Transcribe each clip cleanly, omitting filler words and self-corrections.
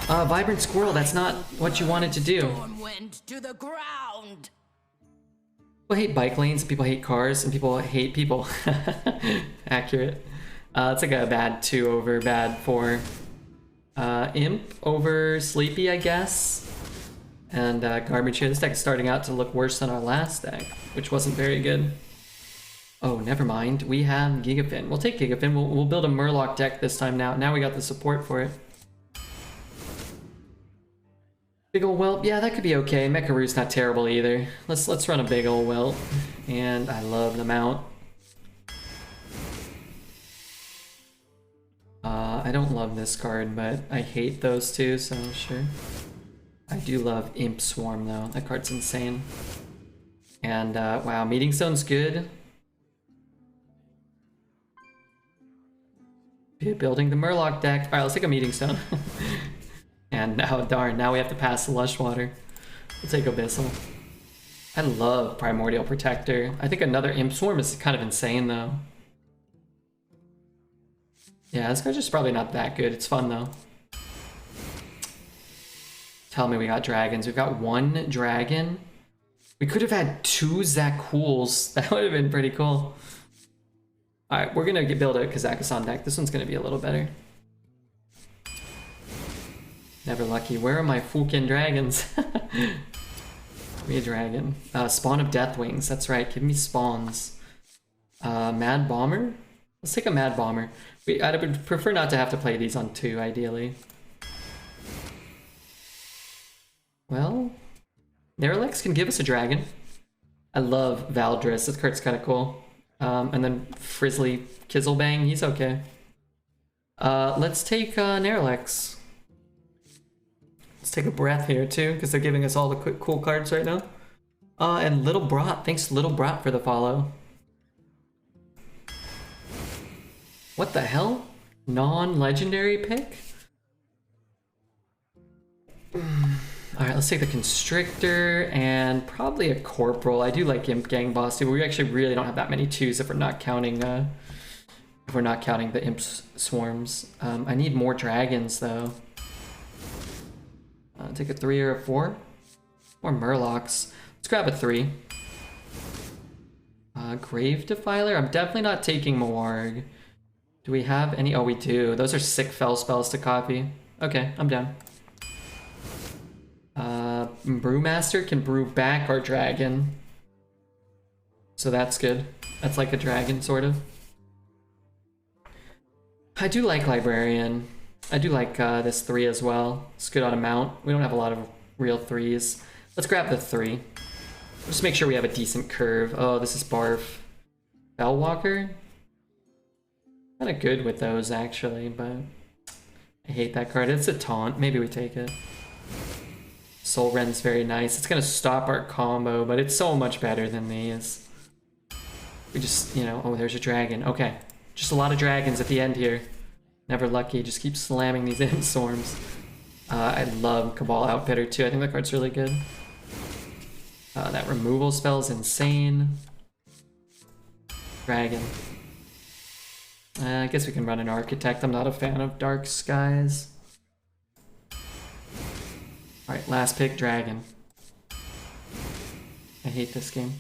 Vibrant Squirrel, that's not what you wanted to do. Went to the ground. People hate bike lanes, people hate cars, and people hate people. Accurate. It's like a bad 2 over bad 4. Imp over Sleepy, I guess. And Garbage here. This deck is starting out to look worse than our last deck, which wasn't very good. Oh, never mind. We have Gigafin. We'll take Gigafin. We'll build a Murloc deck this time now. Now we got the support for it. Big ol' Whelp. Yeah, that could be okay. Mecharoo's not terrible either. Let's run a big ol' Whelp. And I love the mount. I don't love this card, but I hate those two, so sure. I do love Imp Swarm though. That card's insane. And wow, Meeting Stone's good. Building the Murloc deck. Alright, let's take a Meeting Stone. And now, darn, now we have to pass the Lush Water. We'll take Abyssal. I love Primordial Protector. I think another Imp Swarm is kind of insane though. Yeah, this card's just probably not that good. It's fun though. Tell me we got dragons. We've got 1 dragon. We could have had 2 Zakuls. That would have been pretty cool. Alright, we're gonna build a Kazakhstan deck. This one's gonna be a little better. Never lucky. Where are my fucking dragons? Give me a dragon. Spawn of Deathwings. That's right. Give me spawns. Mad Bomber? Let's take a Mad Bomber. I would prefer not to have to play these on 2, ideally. Well, Neralex can give us a dragon. I love Valdris. This card's kind of cool. And then Frizzly Kizzlebang, he's okay. Let's take Neralex. Let's take a breath here too, because they're giving us all the quick cool cards right now. And Little Brat. Thanks, Little Brat, for the follow. What the hell? Non-legendary pick? Alright, let's take the Constrictor and probably a Corporal. I do like Imp Gang Boss too, but we actually really don't have that many 2s if we're not counting the Imp Swarms. I need more dragons though. Take a 3 or a 4. More Murlocs. Let's grab a 3. Grave Defiler? I'm definitely not taking Moarg. Do we have any? Oh, we do. Those are sick fell spells to copy. Okay, I'm down. Brewmaster can brew back our dragon. So that's good. That's like a dragon, sort of. I do like Librarian. I do like this 3 as well. It's good on a mount. We don't have a lot of real 3s. Let's grab the 3. Just make sure we have a decent curve. Oh, this is Barf. Bellwalker? Kind of good with those, actually, but I hate that card. It's a taunt. Maybe we take it. Soul Rend's very nice. It's going to stop our combo, but it's so much better than these. We just, you know... Oh, there's a dragon. Okay. Just a lot of dragons at the end here. Never lucky. Just keep slamming these Imp Swarms. I love Cabal Outfitter, too. I think that card's really good. That removal spell is insane. Dragon. I guess we can run an Architect. I'm not a fan of Dark Skies. Alright, last pick, Dragon. I hate this game.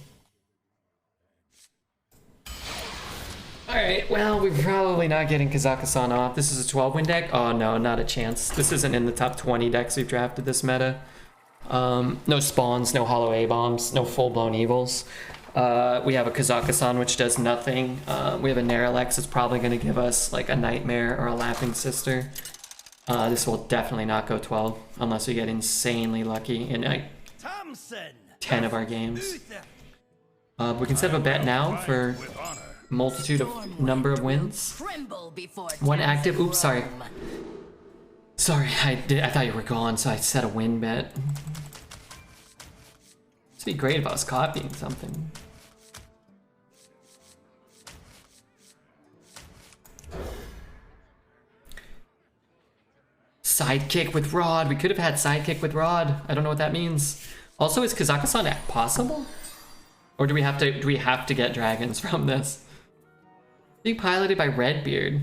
Alright, well, we're probably not getting Kazakhstan off. This is a 12-win deck? Oh no, not a chance. This isn't in the top 20 decks we've drafted this meta. No spawns, no hollow A-bombs, no full-blown evils. We have a Kazakhstan, which does nothing. We have a Neralex that's probably going to give us like a Nightmare or a Laughing Sister. This will definitely not go 12 unless we get insanely lucky in like 10 of our games. We can set up a bet now for multitude of number of wins. 1 active. Oops, sorry. Sorry, I thought you were gone, so I set a win bet. It'd be great if I was copying something. Sidekick with Rod. We could have had Sidekick with Rod. I don't know what that means. Also, is Kazakhstan possible? Or do we have to get dragons from this? Being piloted by Redbeard.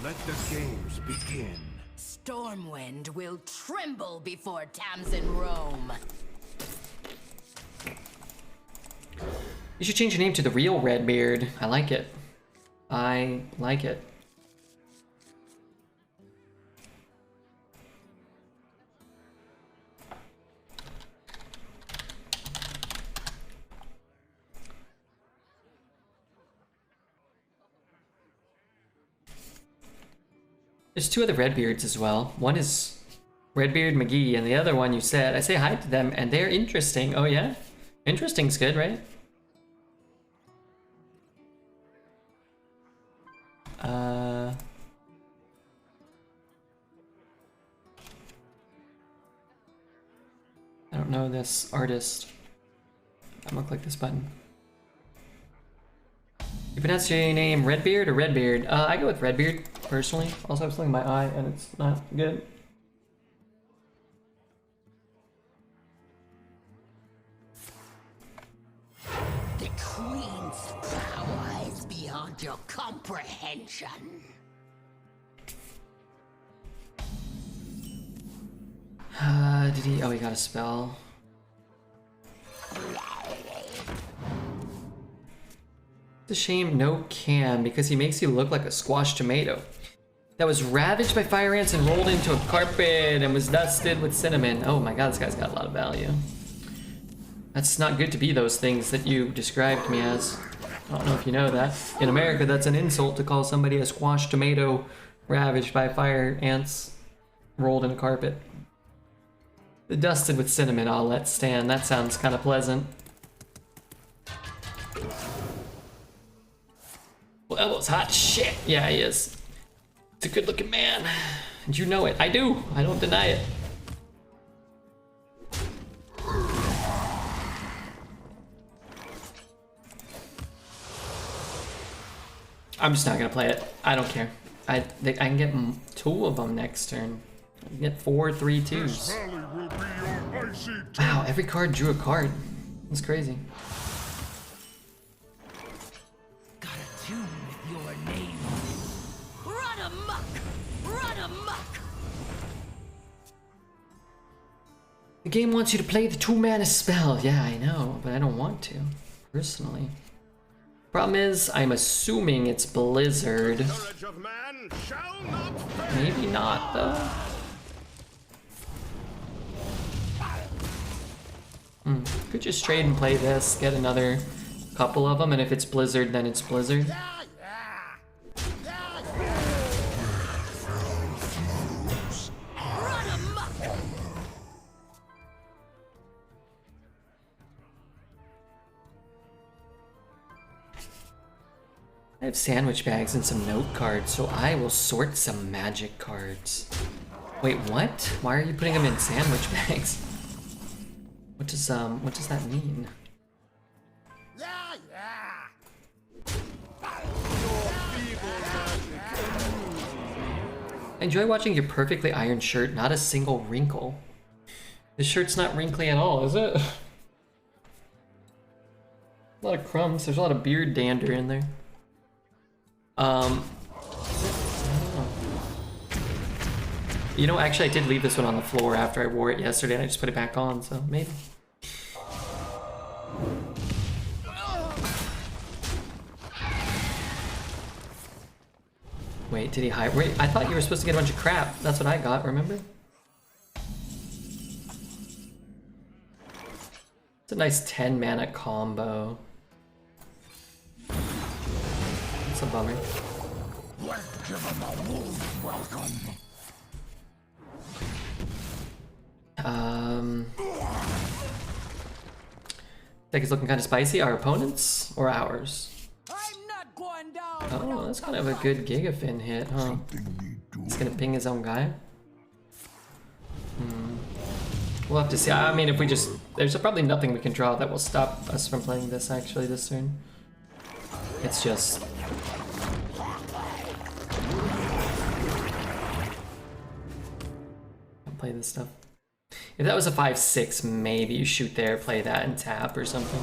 Let the games begin. Stormwind will tremble before Tamsin Rome. You should change your name to the real Redbeard. I like it. I like it. There's two other Redbeards as well. One is Redbeard McGee, and the other one you said, I say hi to them, and they're interesting. Oh yeah? Interesting's good, right? I don't know this artist. I don't click this button. You pronounce your name Redbeard or Redbeard? I go with Redbeard, personally. Also, I have something in my eye and it's not good. The Queen's power is beyond your comprehension. Did he? Oh, he got a spell. It's a shame no can, because he makes you look like a squashed tomato that was ravaged by fire ants and rolled into a carpet and was dusted with cinnamon. Oh my god, this guy's got a lot of value. That's not good to be those things that you described me as. I don't know if you know that. In America, that's an insult to call somebody a squashed tomato ravaged by fire ants rolled in a carpet. Dusted with cinnamon, I'll let stand. That sounds kind of pleasant. Well, Elbo's hot shit. Yeah, he is. It's a good looking man. And you know it. I do. I don't deny it. I'm just not gonna play it. I don't care. I can get two of them next turn. I can get 4 3/2s. Wow, every card drew a card. That's crazy. Got a tune with your name. Run amok! Run amok! The game wants you to play the 2-mana spell. Yeah, I know, but I don't want to, personally. Problem is, I'm assuming it's Blizzard. Maybe not, though. Could just trade and play this, get another couple of them, and if it's Blizzard, then it's Blizzard. I have sandwich bags and some note cards, so I will sort some magic cards. Wait, what? Why are you putting them in sandwich bags? What does that mean? I enjoy watching your perfectly ironed shirt, not a single wrinkle. This shirt's not wrinkly at all, is it? A lot of crumbs, there's a lot of beard dander in there. You know, actually I did leave this one on the floor after I wore it yesterday and I just put it back on, so maybe. Wait, did he hide? Wait, I thought you were supposed to get a bunch of crap. That's what I got, remember? It's a nice 10 mana combo. It's a bummer. Give him a warm welcome. Deck is looking kind of spicy. Our opponents or ours? I'm not going down. Oh, that's kind of a good Gigafin hit, huh? He's gonna ping his own guy. We'll have to see. I mean, if we just... There's probably nothing we can draw that will stop us from playing this, actually, this turn. It's just... I'll play this stuff. If that was a 5/6, maybe you shoot there, play that, and tap or something.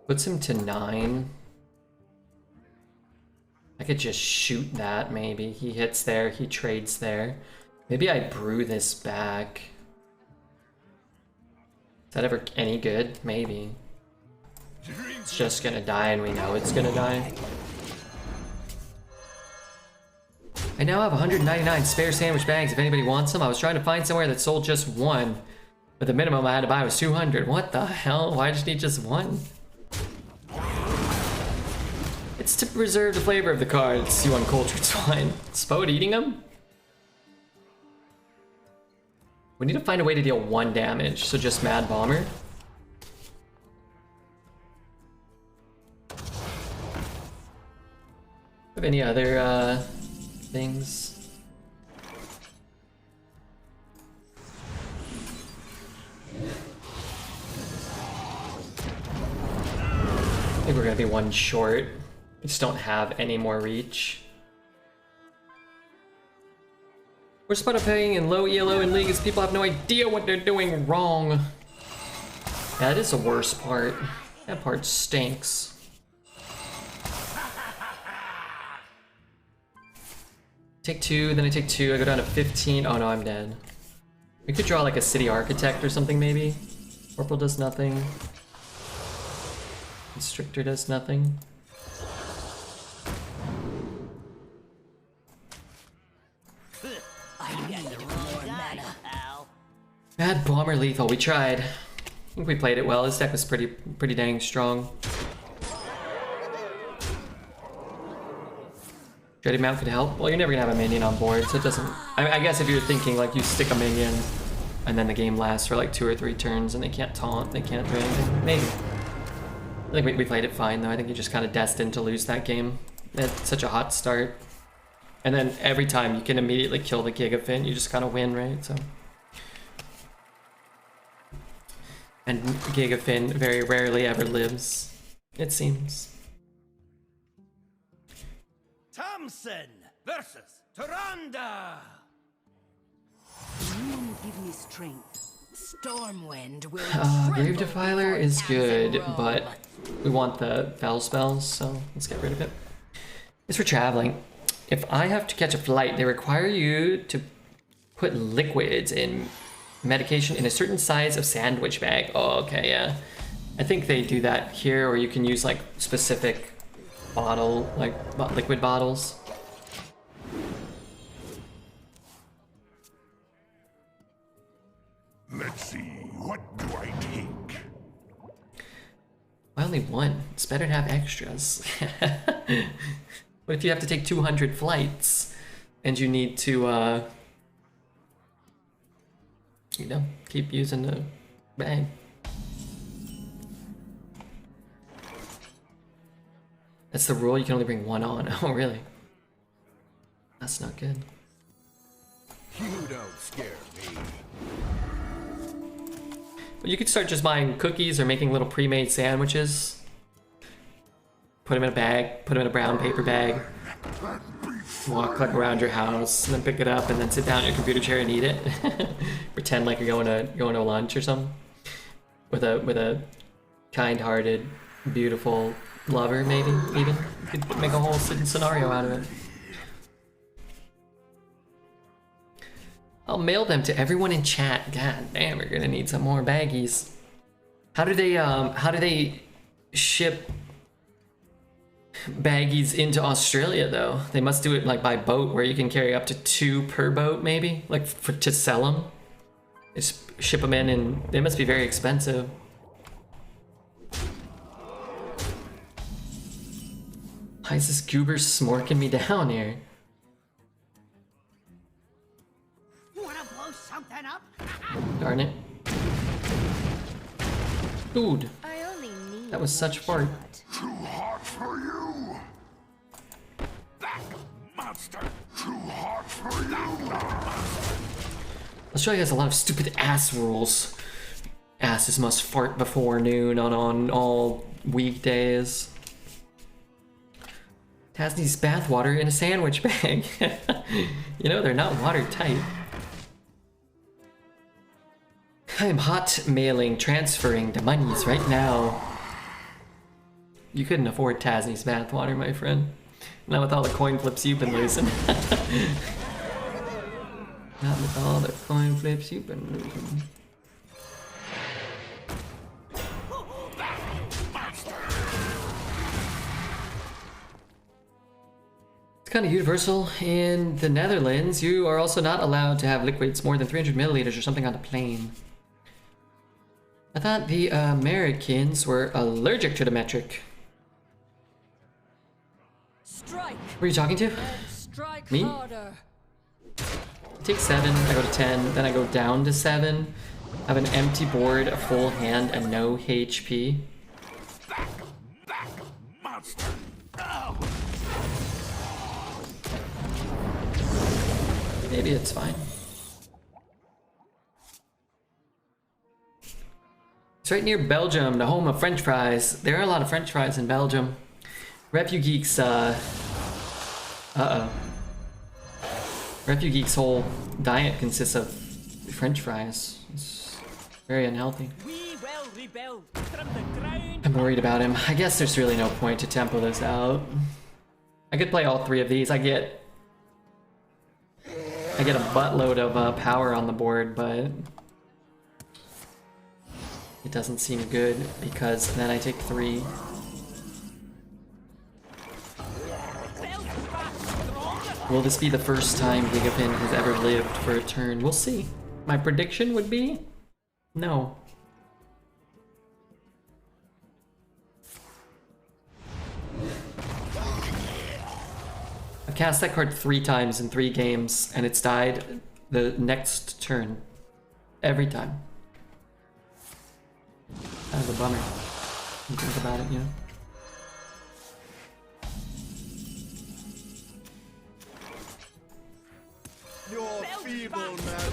Puts him to 9. I could just shoot that, maybe. He hits there, he trades there. Maybe I brew this back. Is that ever any good? Maybe. It's just gonna die and we know it's gonna die. I now have 199 spare sandwich bags if anybody wants them. I was trying to find somewhere that sold just one, but the minimum I had to buy was 200. What the hell? Why did you need just one? It's to preserve the flavor of the cards, you uncultured swine. Spode eating them? We need to find a way to deal 1 damage, so just Mad Bomber. Have any other things? I think we're gonna be 1 short. We just don't have any more reach. We're spot up paying in low ELO in leagues. People have no idea what they're doing wrong. Yeah, that is the worst part. That part stinks. Take 2, then I take 2, I go down to 15. Oh no, I'm dead. We could draw like a city architect or something maybe. Purple does nothing. Constrictor does nothing. Mad Bomber lethal, we tried. I think we played it well. This deck was pretty dang strong. Dreaded Mount could help. Well, you're never gonna have a minion on board, so it doesn't... I guess if you're thinking like you stick a minion and then the game lasts for like 2 or 3 turns and they can't taunt, they can't do anything, maybe. I think we played it fine though. I think you're just kind of destined to lose that game. It's such a hot start. And then every time you can immediately kill the Gigafin, you just kind of win, right? So. And Gigafin very rarely ever lives, it seems. Thompson versus Tyrande. You give me strength. Stormwind will. Grave Defiler is good, but we want the Fell spells, so let's get rid of it. It's for traveling. If I have to catch a flight, they require you to put liquids in medication in a certain size of sandwich bag. Oh, okay, yeah. I think they do that here, or you can use like specific bottle, like liquid bottles. Let's see, what do I take? Why only 1? It's better to have extras. What if you have to take 200 flights and you need to, you know, keep using the bag? That's the rule, you can only bring 1 on. Oh, really? That's not good. You don't scare me. But you could start just buying cookies or making little pre-made sandwiches. Put them in a bag, put them in a brown paper bag. Walk like around your house, and then pick it up, and then sit down in your computer chair and eat it. Pretend like you're going to lunch or something. With a kind-hearted, beautiful lover, maybe even. You could make a whole scenario out of it. I'll mail them to everyone in chat. God damn, we're gonna need some more baggies. How do they ship baggies into Australia though? They must do it like by boat, where you can carry up to 2 per boat, maybe, like to sell them. Just ship them in, and they must be very expensive. Why is this goober smorking me down here? Darn it. Dude, that was such fart. Too hot for you. Back, monster. Too hot for you. Australia has a lot of stupid ass rules. Asses must fart before noon on all weekdays. Tasney's bathwater in a sandwich bag. You know, they're not watertight. I am hot mailing, transferring the monies right now. You couldn't afford Tasney's bathwater, my friend. Not with all the coin flips you've been losing. Not with all the coin flips you've been losing. It's kind of universal in the Netherlands. You are also not allowed to have liquids more than 300 milliliters or something on the plane. I thought the Americans were allergic to the metric. Strike. Who are you talking to? Strike Me? harder. I take 7, I go to 10, then I go down to 7. I have an empty board, a full hand, and no HP. Back, monster. Oh. Maybe it's fine. It's right near Belgium, the home of French fries. There are a lot of French fries in Belgium. RefuGeeks, RefuGeeks' whole diet consists of French fries. It's very unhealthy. We will rebuild from the ground. I'm worried about him. I guess there's really no point to tempo this out. I could play all 3 of these. I get a buttload of power on the board, but it doesn't seem good because then I take 3. Will this be the first time Gigafin has ever lived for a turn? We'll see. My prediction would be no. I've cast that card 3 times in 3 games, and it's died the next turn. Every time. Kind of a bummer. You think about it, you know? Your feeble magic.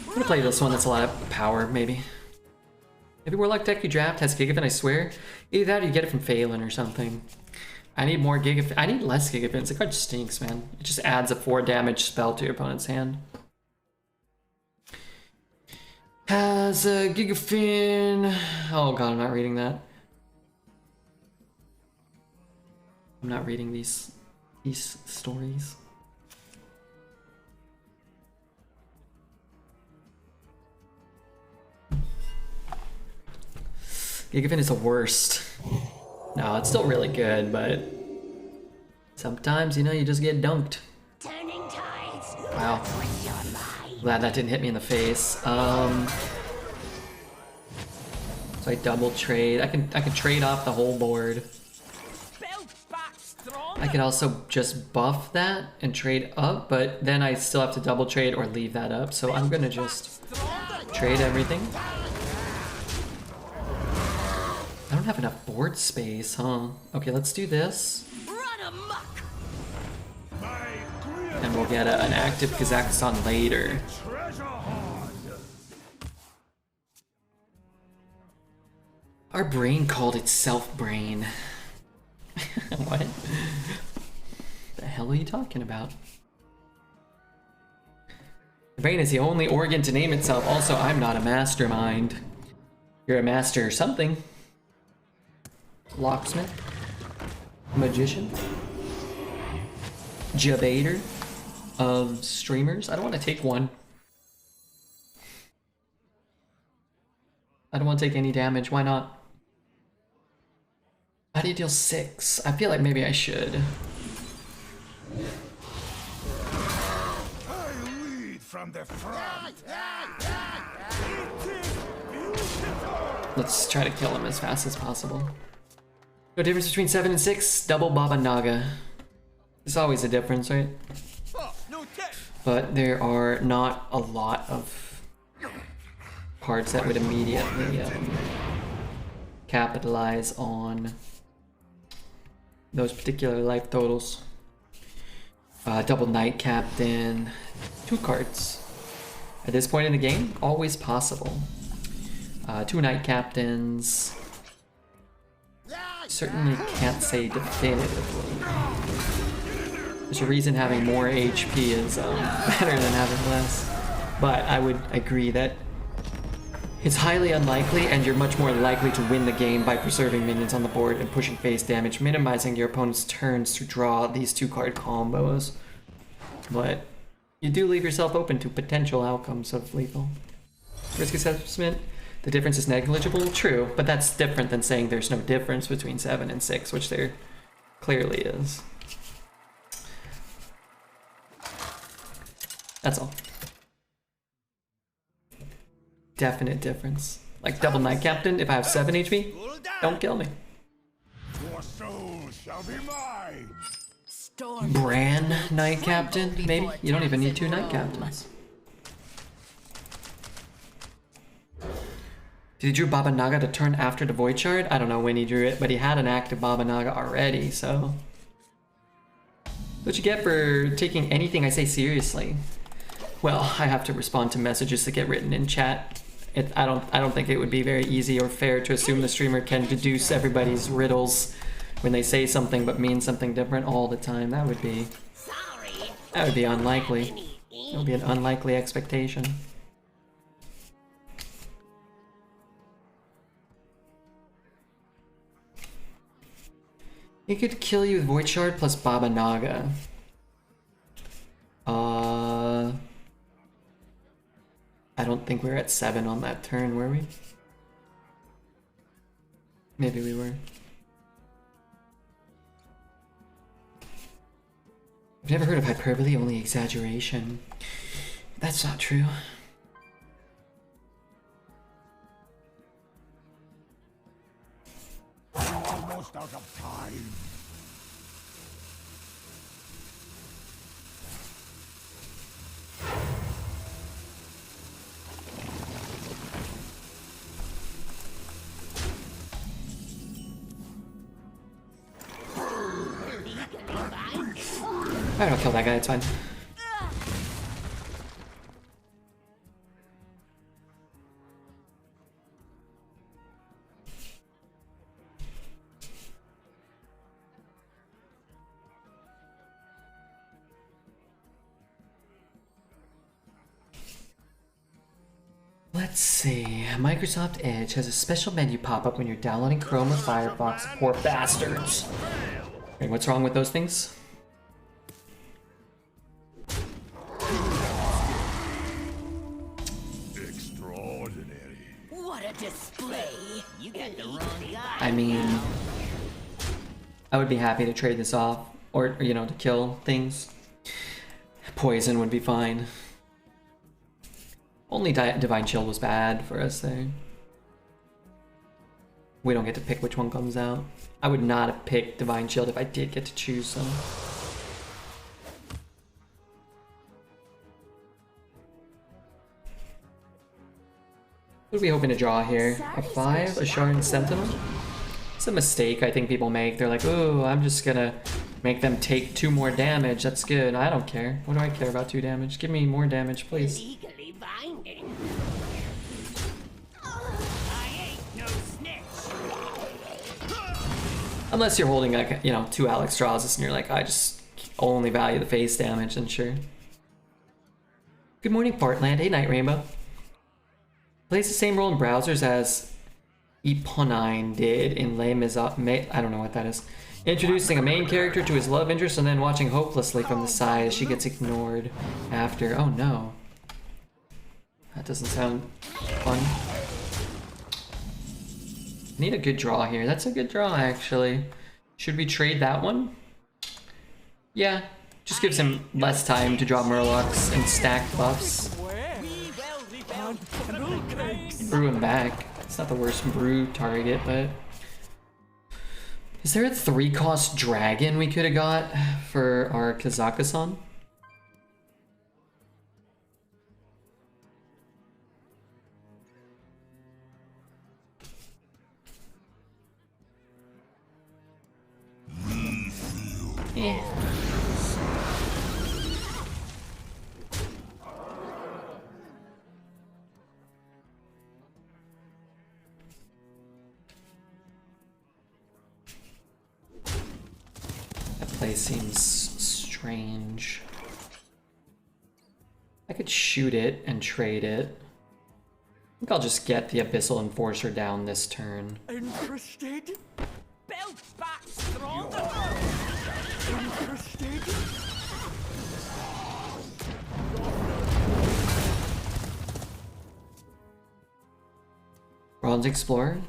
I'm gonna play this one that's a lot of power, maybe. Maybe Warlock deck you draft has Gigafin, I swear. Either that or you get it from Phelan or something. I need more Gigafin. I need less Gigafins. The card stinks, man. It just adds a 4 damage spell to your opponent's hand. Has a Gigafin. Oh god, I'm not reading that. I'm not reading these stories. Gigafin is the worst. No, it's still really good, but sometimes, you know, you just get dunked. Turning tides. Wow. Glad that didn't hit me in the face. So I double trade. I can trade off the whole board. Build back strong. I could also just buff that and trade up, but then I still have to double trade or leave that up. So I'm gonna just trade everything. I don't have enough board space, huh? Okay, let's do this. Run amok. And we'll get an active Kazakhstan later. Treasure hard. Our brain called itself brain. What? The hell are you talking about? The brain is the only organ to name itself. Also, I'm not a mastermind. You're a master or something. Locksmith. Magician. Jabater of streamers. I don't want to take one. I don't want to take any damage. Why not? How do you deal 6? I feel like maybe I should. I lead from the front. Let's try to kill him as fast as possible. No difference between 7 and 6? Double Baba Naga. There's always a difference, right? But there are not a lot of cards that would immediately capitalize on those particular life totals. Double Knight Captain. 2 cards. At this point in the game, always possible. 2 Knight Captains. Certainly can't say definitively. There's a reason having more HP is better than having less. But I would agree that It's highly unlikely, and you're much more likely to win the game by preserving minions on the board and pushing face damage, minimizing your opponent's turns to draw these 2-card combos. But you do leave yourself open to potential outcomes of lethal. Risk assessment, the difference is negligible. True, but that's different than saying there's no difference between 7 and 6, which there clearly is. That's all. Definite difference. Like double Knight Captain, if I have 7 HP, don't kill me. Your soul shall be mine. Storm. Bran Knight Captain, maybe? You don't even need 2 Knight Captains. Did he drew Baba Naga to turn after the Void Shard? I don't know when he drew it, but he had an active Baba Naga already, so... What you get for taking anything I say seriously? Well, I have to respond to messages that get written in chat. I don't think it would be very easy or fair to assume the streamer can deduce everybody's riddles when they say something but mean something different all the time. That would be unlikely. It would be an unlikely expectation. He could kill you with Void Shard plus Baba Naga. I don't think we were at 7 on that turn, were we? Maybe we were. I've never heard of hyperbole, only exaggeration. That's not true. Almost out of time. Alright, I'll kill that guy, it's fine. Let's see. Microsoft Edge has a special menu pop up when you're downloading Chrome or Firefox. Poor bastards. Wait, what's wrong with those things? Extraordinary. What a display! You got the wrong guy. I mean, I would be happy to trade this off, or you know, to kill things. Poison would be fine. Only Divine Shield was bad for us there. We don't get to pick which one comes out. I would not have picked Divine Shield if I did get to choose some. What are we hoping to draw here? A 5, a Shard, and Sentinel? It's a mistake I think people make. They're like, oh, I'm just gonna make them take 2 more damage. That's good. I don't care. What do I care about 2 damage? Give me more damage, please. Legally binding. I ain't no snitch. Unless you're holding like, you know, 2 Alex Strazes and you're like, I just only value the face damage, then sure. Good morning, Fartland. Hey, Night Rainbow. Plays the same role in browsers as Eponine did in Les Miserables. I don't know what that is. Introducing a main character to his love interest and then watching hopelessly from the side as she gets ignored after. Oh no. That doesn't sound fun. Need a good draw here. That's a good draw, actually. Should we trade that one? Yeah. Just gives him less time to draw Murlocs and stack buffs. Brew him back. It's not the worst brew target, but... Is there a 3-cost dragon we could have got for our Kazakhstan? Yeah. That play seems strange. I could shoot it and trade it. think I'll just get the Abyssal Enforcer down this turn. Interested? Belt back stronger. Interested? Bronze Explorer?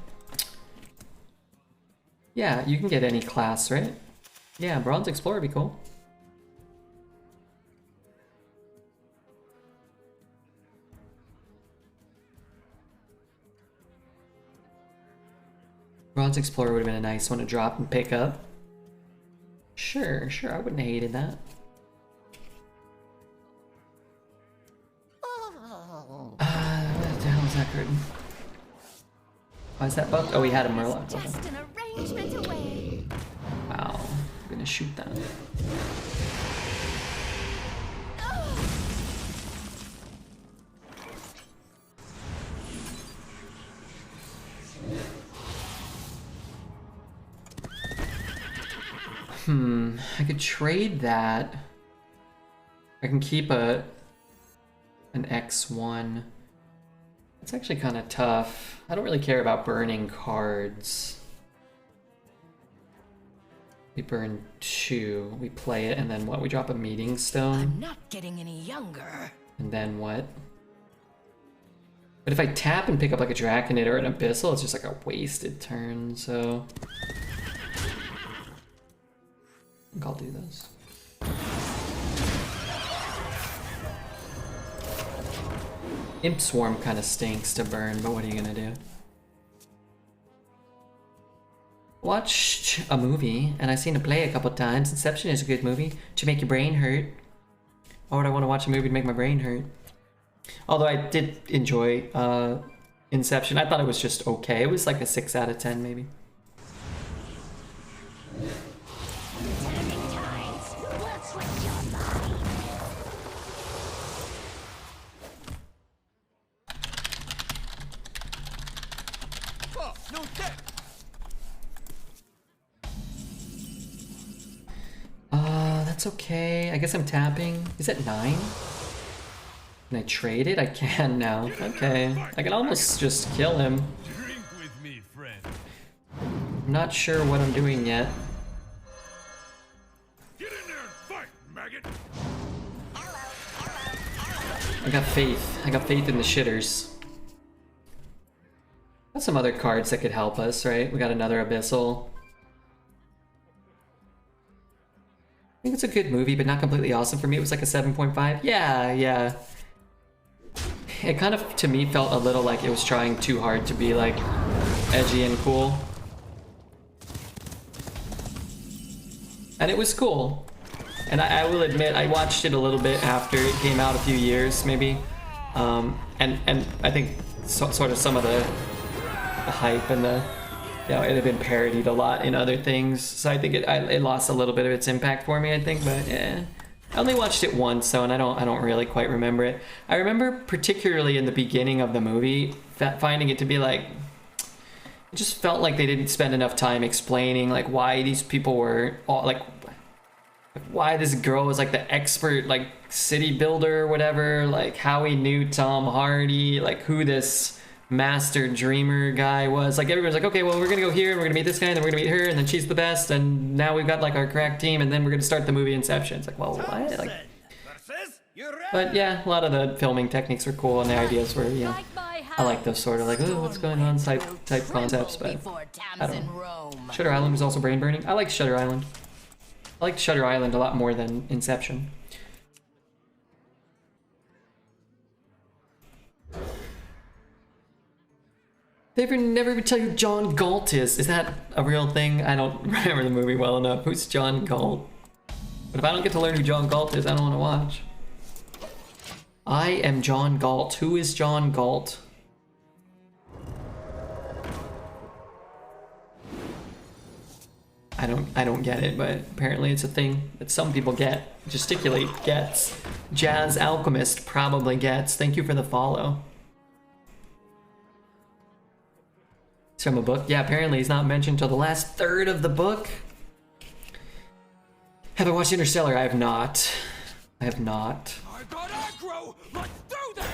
Yeah, you can get any class, right? Yeah, Bronze Explorer would be cool. Bronze Explorer would have been a nice one to drop and pick up. Sure, I wouldn't have hated that. What the hell is that curtain? Why is that bugged? Oh, he had a Murloc. Just an arrangement away. Wow, I'm gonna shoot that. I could trade that. I can keep an X1. It's actually kind of tough. I don't really care about burning cards. We burn 2, we play it, and then what? We drop a Meeting Stone? I'm not getting any younger. And then what? But if I tap and pick up like a Draconid or an Abyssal, it's just like a wasted turn, so... I think I'll do this. Imp Swarm kind of stinks to burn, but what are you gonna do? Watched a movie, and I've seen it play a couple times. Inception is a good movie to make your brain hurt. Why would I want to watch a movie to make my brain hurt? Although I did enjoy Inception. I thought it was just okay. It was like a 6 out of 10 maybe. No debt. That's okay. I guess I'm tapping. Is it 9? Can I trade it? I can now. Okay. I can almost just kill him. Drink with me, friend. I'm not sure what I'm doing yet. Get in there and fight, maggot. I got faith. I got faith in the shitters. Got some other cards that could help us, right? We got another Abyssal. I think it's a good movie, but not completely awesome. For me, it was like a 7.5. Yeah. It kind of, to me, felt a little like it was trying too hard to be, like, edgy and cool. And it was cool. And I will admit, I watched it a little bit after it came out, a few years, maybe. And I think sort of some of the hype and the... You know, it had been parodied a lot in other things, so I think it lost a little bit of its impact for me, I think, but yeah. I only watched it once, so, and I don't really quite remember it. I remember particularly in the beginning of the movie, finding it to be like, it just felt like they didn't spend enough time explaining, like, why these people were, all, like, why this girl was, like, the expert, like, city builder or whatever, like, how he knew Tom Hardy, like, who this... master dreamer guy was. Like, everyone's like, okay, well, we're gonna go here and we're gonna meet this guy and then we're gonna meet her and then she's the best and now we've got like our crack team and then we're gonna start the movie Inception. It's like, well, what? Like, but yeah, a lot of the filming techniques were cool and the ideas were, you know, I like those sort of like, oh, what's going on type concepts, but I don't know. Shutter Island was also brain burning. I liked Shutter Island. I liked Shutter Island a lot more than Inception. They never even tell you who John Galt is. Is that a real thing? I don't remember the movie well enough. Who's John Galt? But if I don't get to learn who John Galt is, I don't want to watch. I am John Galt. Who is John Galt? I don't get it, but apparently it's a thing that some people get. Gesticulate gets. Jazz Alchemist probably gets. Thank you for the follow. From a book. Yeah, apparently he's not mentioned till the last third of the book. Have I watched Interstellar? I have not. I have not. I got aggro. Let's do this.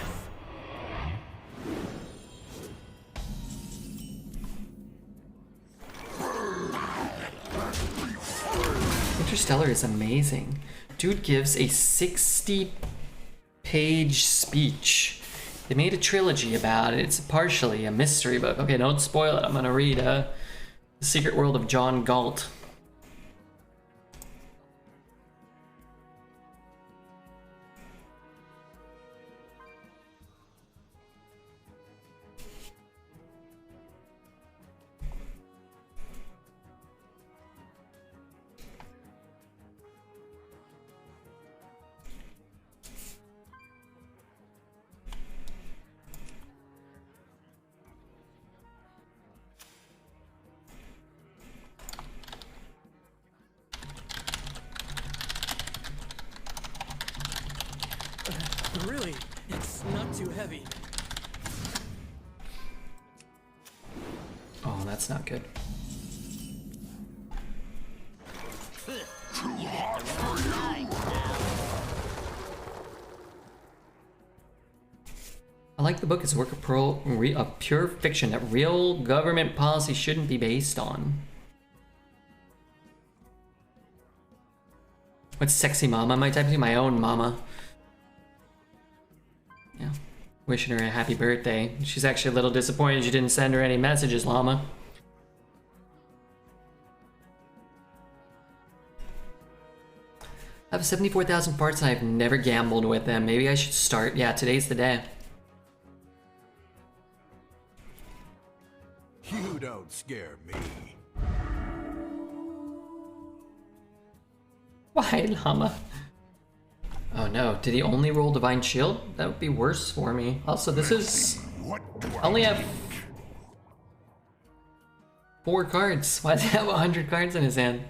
Interstellar is amazing. Dude gives a 60-page speech. They made a trilogy about it. It's partially a mystery book. Okay, don't spoil it. I'm gonna read The Secret World of John Galt. Really? It's not too heavy. Oh, that's not good. I like the book. It's a work of pure fiction that real government policy shouldn't be based on. What's sexy mama? I might type to my own mama. Yeah. Wishing her a happy birthday. She's actually a little disappointed you didn't send her any messages, llama. I have 74,000 parts and I've never gambled with them. Maybe I should start. Yeah, today's the day. You don't scare me. Why, llama? Oh no, did he only roll Divine Shield? That would be worse for me. Also, this is... What do I only have 4 cards. Why does he have 100 cards in his hand?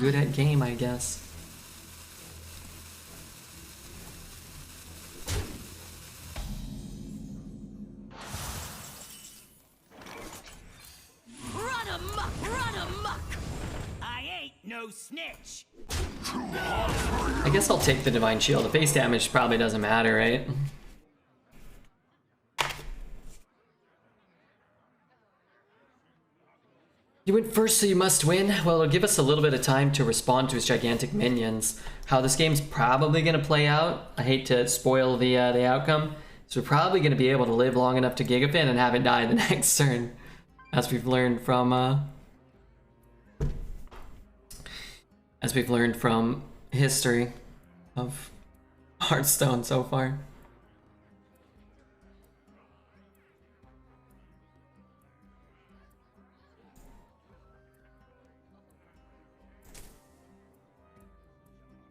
Good at game, I guess. Run amok! Run amok! I ain't no snitch! I guess I'll take the Divine Shield. The base damage probably doesn't matter, right? You went first, so you must win. Well, it'll give us a little bit of time to respond to his gigantic minions. How this game's probably going to play out, I hate to spoil the outcome, so we're probably going to be able to live long enough to Gigafin and have it die the next turn, as we've learned from history of Hearthstone so far.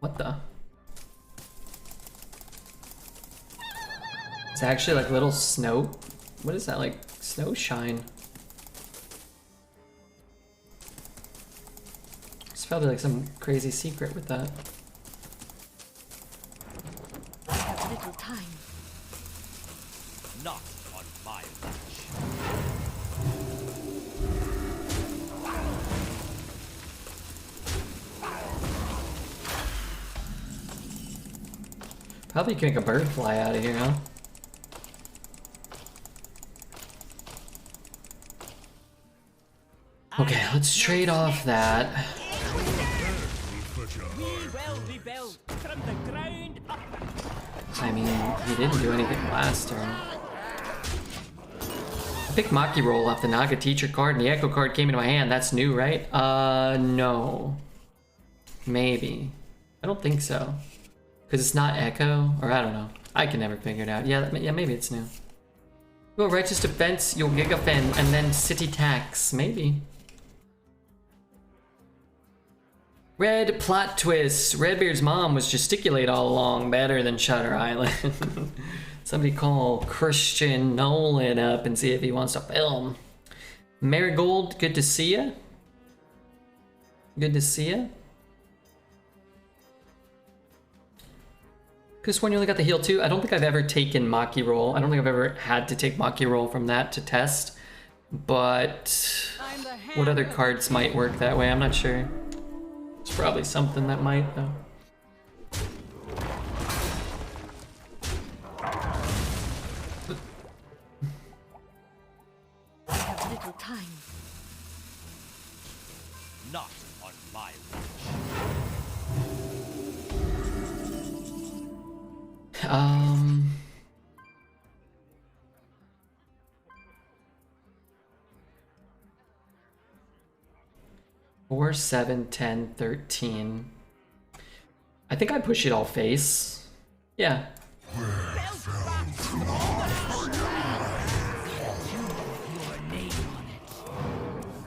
What the? It's actually like little snow. What is that, like snow shine? It's probably like some crazy secret with that. I have little time. Not on my watch. Probably can make a bird fly out of here, huh? Okay, let's trade off that. We will rebuild from the ground up. I mean, he didn't do anything last turn. I picked Maki Roll off the Naga Teacher card, and the Echo card came into my hand. That's new, right? No. Maybe. I don't think so. Because it's not Echo, or I don't know. I can never figure it out. Yeah, maybe it's new. Well, Righteous Defense, you'll Gigafen, and then City Tax. Maybe. Red plot twist. Redbeard's mom was gesticulate all along, better than Shutter Island. Somebody call Christian Nolan up and see if he wants to film. Marigold, good to see ya. Good to see ya. Because when you only got the heal too, I don't think I've ever taken Maki Roll. I don't think I've ever had to take Maki Roll from that to test. But what other cards might work that way? I'm not sure. It's probably something that might, though. I have little time. Not on my watch. 4, 7, 10, 13. I think I push it all face. Yeah.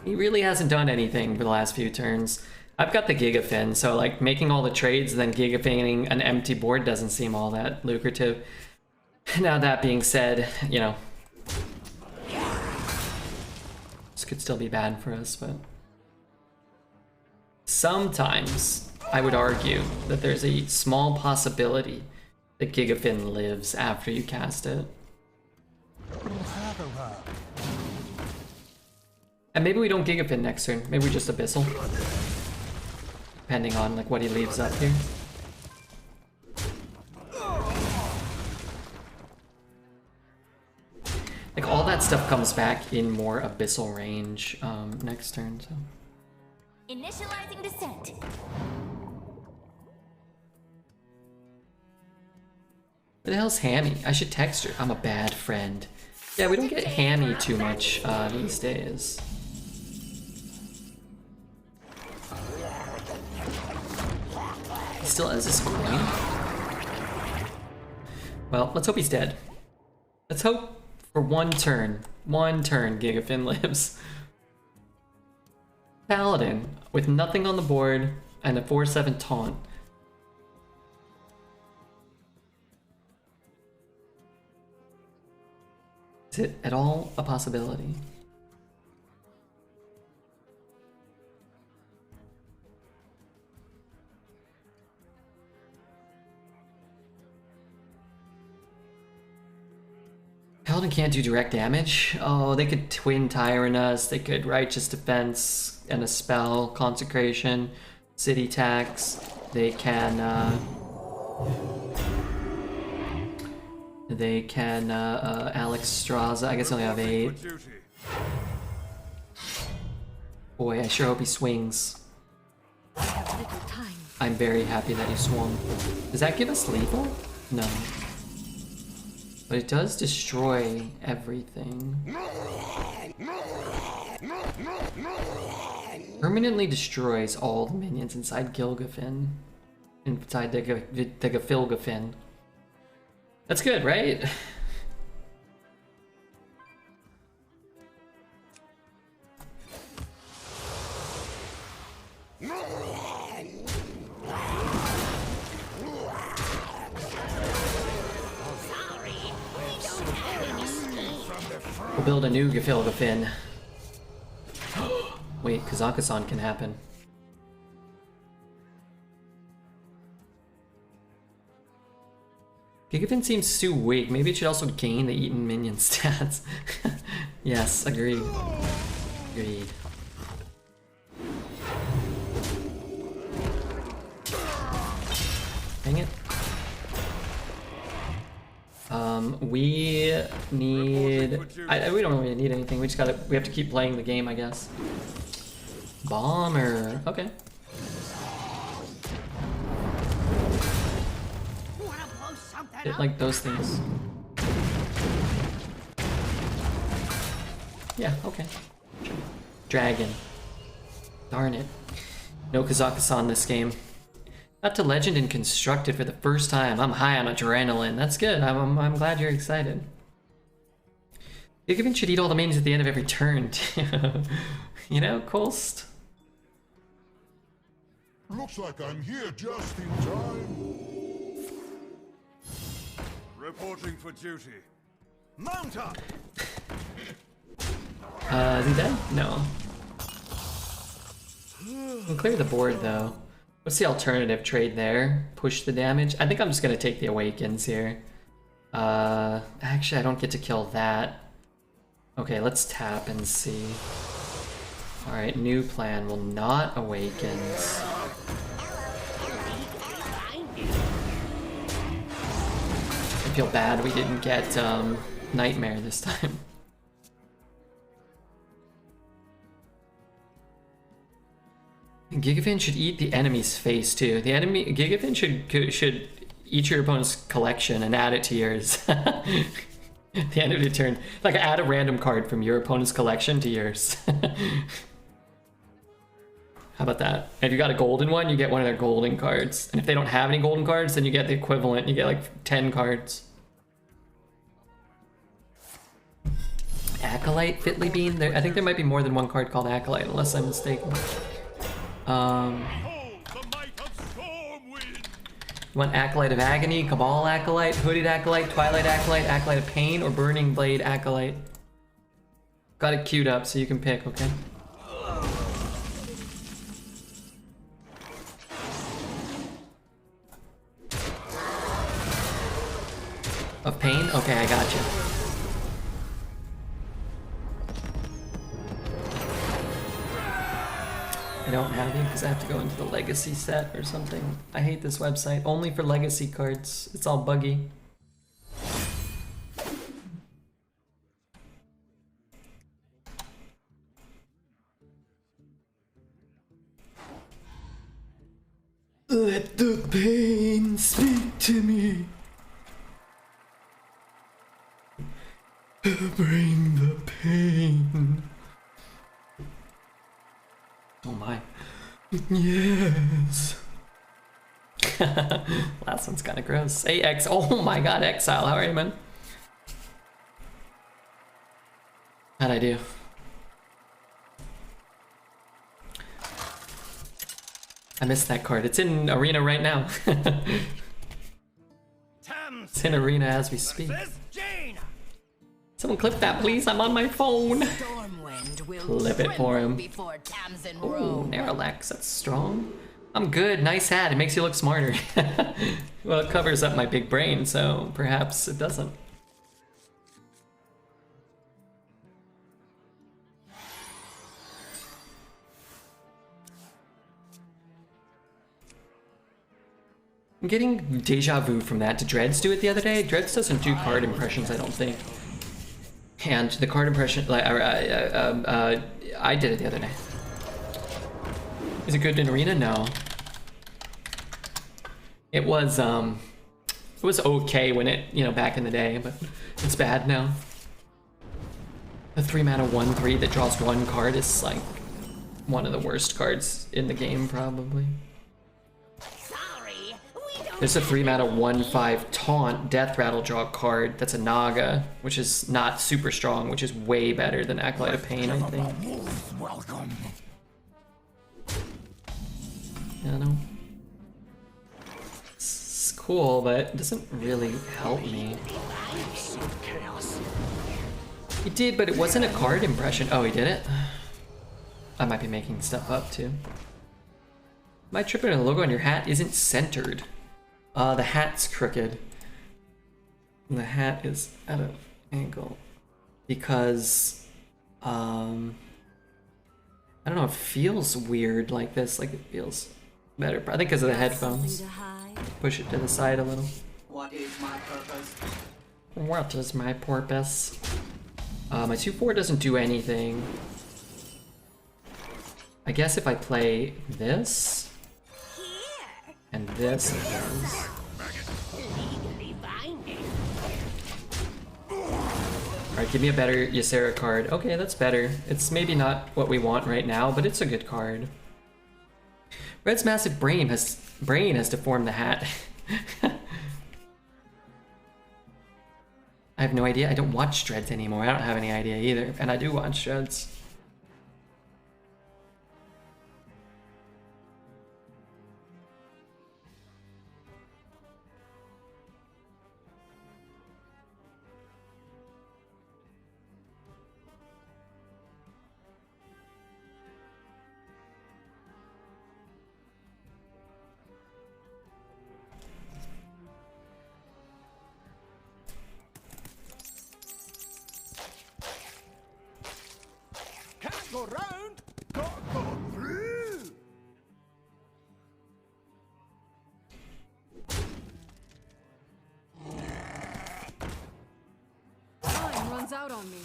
He really hasn't done anything for the last few turns. I've got the Gigafin, so like making all the trades and then Gigafinning an empty board doesn't seem all that lucrative. Now that being said, you know, this could still be bad for us, but sometimes I would argue that there's a small possibility that Gigafin lives after you cast it. And maybe we don't Gigafin next turn. Maybe we just Abyssal. Depending on like what he leaves up here. Like all that stuff comes back in more Abyssal range next turn, so. Initializing descent. Where the hell's Hammy? I should text her. I'm a bad friend. Yeah, we don't get Hammy too much these days. He still has his coin? Well, let's hope he's dead. Let's hope for one turn Gigafin lives. Paladin with nothing on the board and a 4/7 taunt. Is it at all a possibility? Paladin can't do direct damage. Oh, they could Twin Tyrant us. They could Righteous Defense and a spell, Consecration, City Tax. They can Alex Straza. I guess I only have 8. Boy, I sure hope he swings. I have little time. I'm very happy that he swung. Does that give us lethal? No. But it does destroy everything. Permanently destroys all the minions inside Gilgafin. Inside the Gafilgafin. That's good, right? We'll build a new Gafilgafin. Wait, Kazakhstan can happen. Gigafin seems too weak. Maybe it should also gain the Eaten minion stats. Yes, agreed. Agreed. Dang it. We need... we don't really need anything. We have to keep playing the game, I guess. Bomber. Okay. It, like those things. Yeah, okay. Dragon. Darn it. No Kazakhstan this game. Got to Legend and Constructed for the first time. I'm high on adrenaline. That's good. I'm glad you're excited. Gigavin should eat all the minions at the end of every turn. You know, Kolst? Looks like I'm here just in time. Reporting for duty. Mount up! Is he dead? No. We'll clear the board though. What's the alternative trade there? Push the damage? I think I'm just gonna take the Awakens here. Actually I don't get to kill that. Okay, let's tap and see. Alright, new plan will not Awakens. I feel bad we didn't get Nightmare this time. Gigafin should eat the enemy's face too. The enemy Gigafin should eat your opponent's collection and add it to yours. At the end of the turn, like add a random card from your opponent's collection to yours. How about that? If you got a golden one, you get one of their golden cards. And if they don't have any golden cards, then you get the equivalent. You get like 10 cards. Acolyte, Fitly Bean. I think there might be more than one card called Acolyte, unless I'm mistaken. Behold the might of Stormwind! Want Acolyte of Agony, Cabal Acolyte, Hooded Acolyte, Twilight Acolyte, Acolyte of Pain, or Burning Blade Acolyte? Got it queued up so you can pick, okay? Of Pain? Okay, I got you. I don't have you because I have to go into the legacy set or something. I hate this website. Only for legacy cards. It's all buggy. Let the pain speak to me. Bring the pain. Oh my. Yes. Last one's kind of gross. AX. Oh my god, Exile. How are you, man? How'd I do? I missed that card. It's in Arena right now. It's in Arena as we speak. Someone clip that, please. I'm on my phone. Clip it for him. Ooh, Naralax. That's strong. I'm good. Nice hat. It makes you look smarter. Well, it covers up my big brain, so perhaps it doesn't. I'm getting deja vu from that. Did Dreads do it the other day? Dreads doesn't do card impressions, I don't think. And the card impression, like, I did it the other day. Is it good in Arena? No. It was okay when it, you know, back in the day, but it's bad now. A 3-mana 1/3 that draws one card is like one of the worst cards in the game, probably. There's a 3-mana 1/5 taunt death rattle draw card that's a Naga, which is not super strong, which is way better than Acolyte of Pain, I think. Welcome. I don't know. It's cool, but it doesn't really help me. He did, but it wasn't a card impression. Oh, he did it? I might be making stuff up too. My tripping and the logo on your hat isn't centered. The hat's crooked. The hat is at an angle because I don't know, it feels weird like this, like it feels better. I think because of the headphones. Push it to the side a little. What is my purpose? What is my purpose? My 2/4 doesn't do anything. I guess if I play this and this, it does. Alright, give me a better Ysera card. Okay, that's better. It's maybe not what we want right now, but it's a good card. Red's massive brain has deformed the hat. I have no idea. I don't watch Dreads anymore. I don't have any idea either. And I do watch Dreads. Can't go round, gotta go through! Time runs out on me.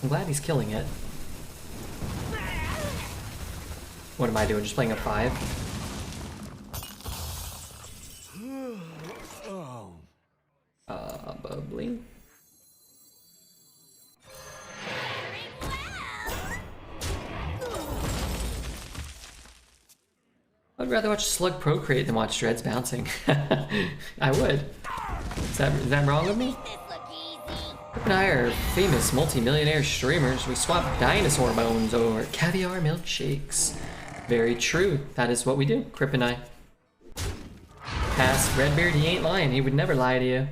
I'm glad he's killing it. What am I doing? Just playing a 5? Bubbly. I'd rather watch Slug procreate than watch Dreads bouncing. I would. Is that wrong of me? Rip and I are famous multi-millionaire streamers. We swap dinosaur bones over caviar milkshakes. Very true. That is what we do, Crip and I. Past Redbeard, he ain't lying. He would never lie to you.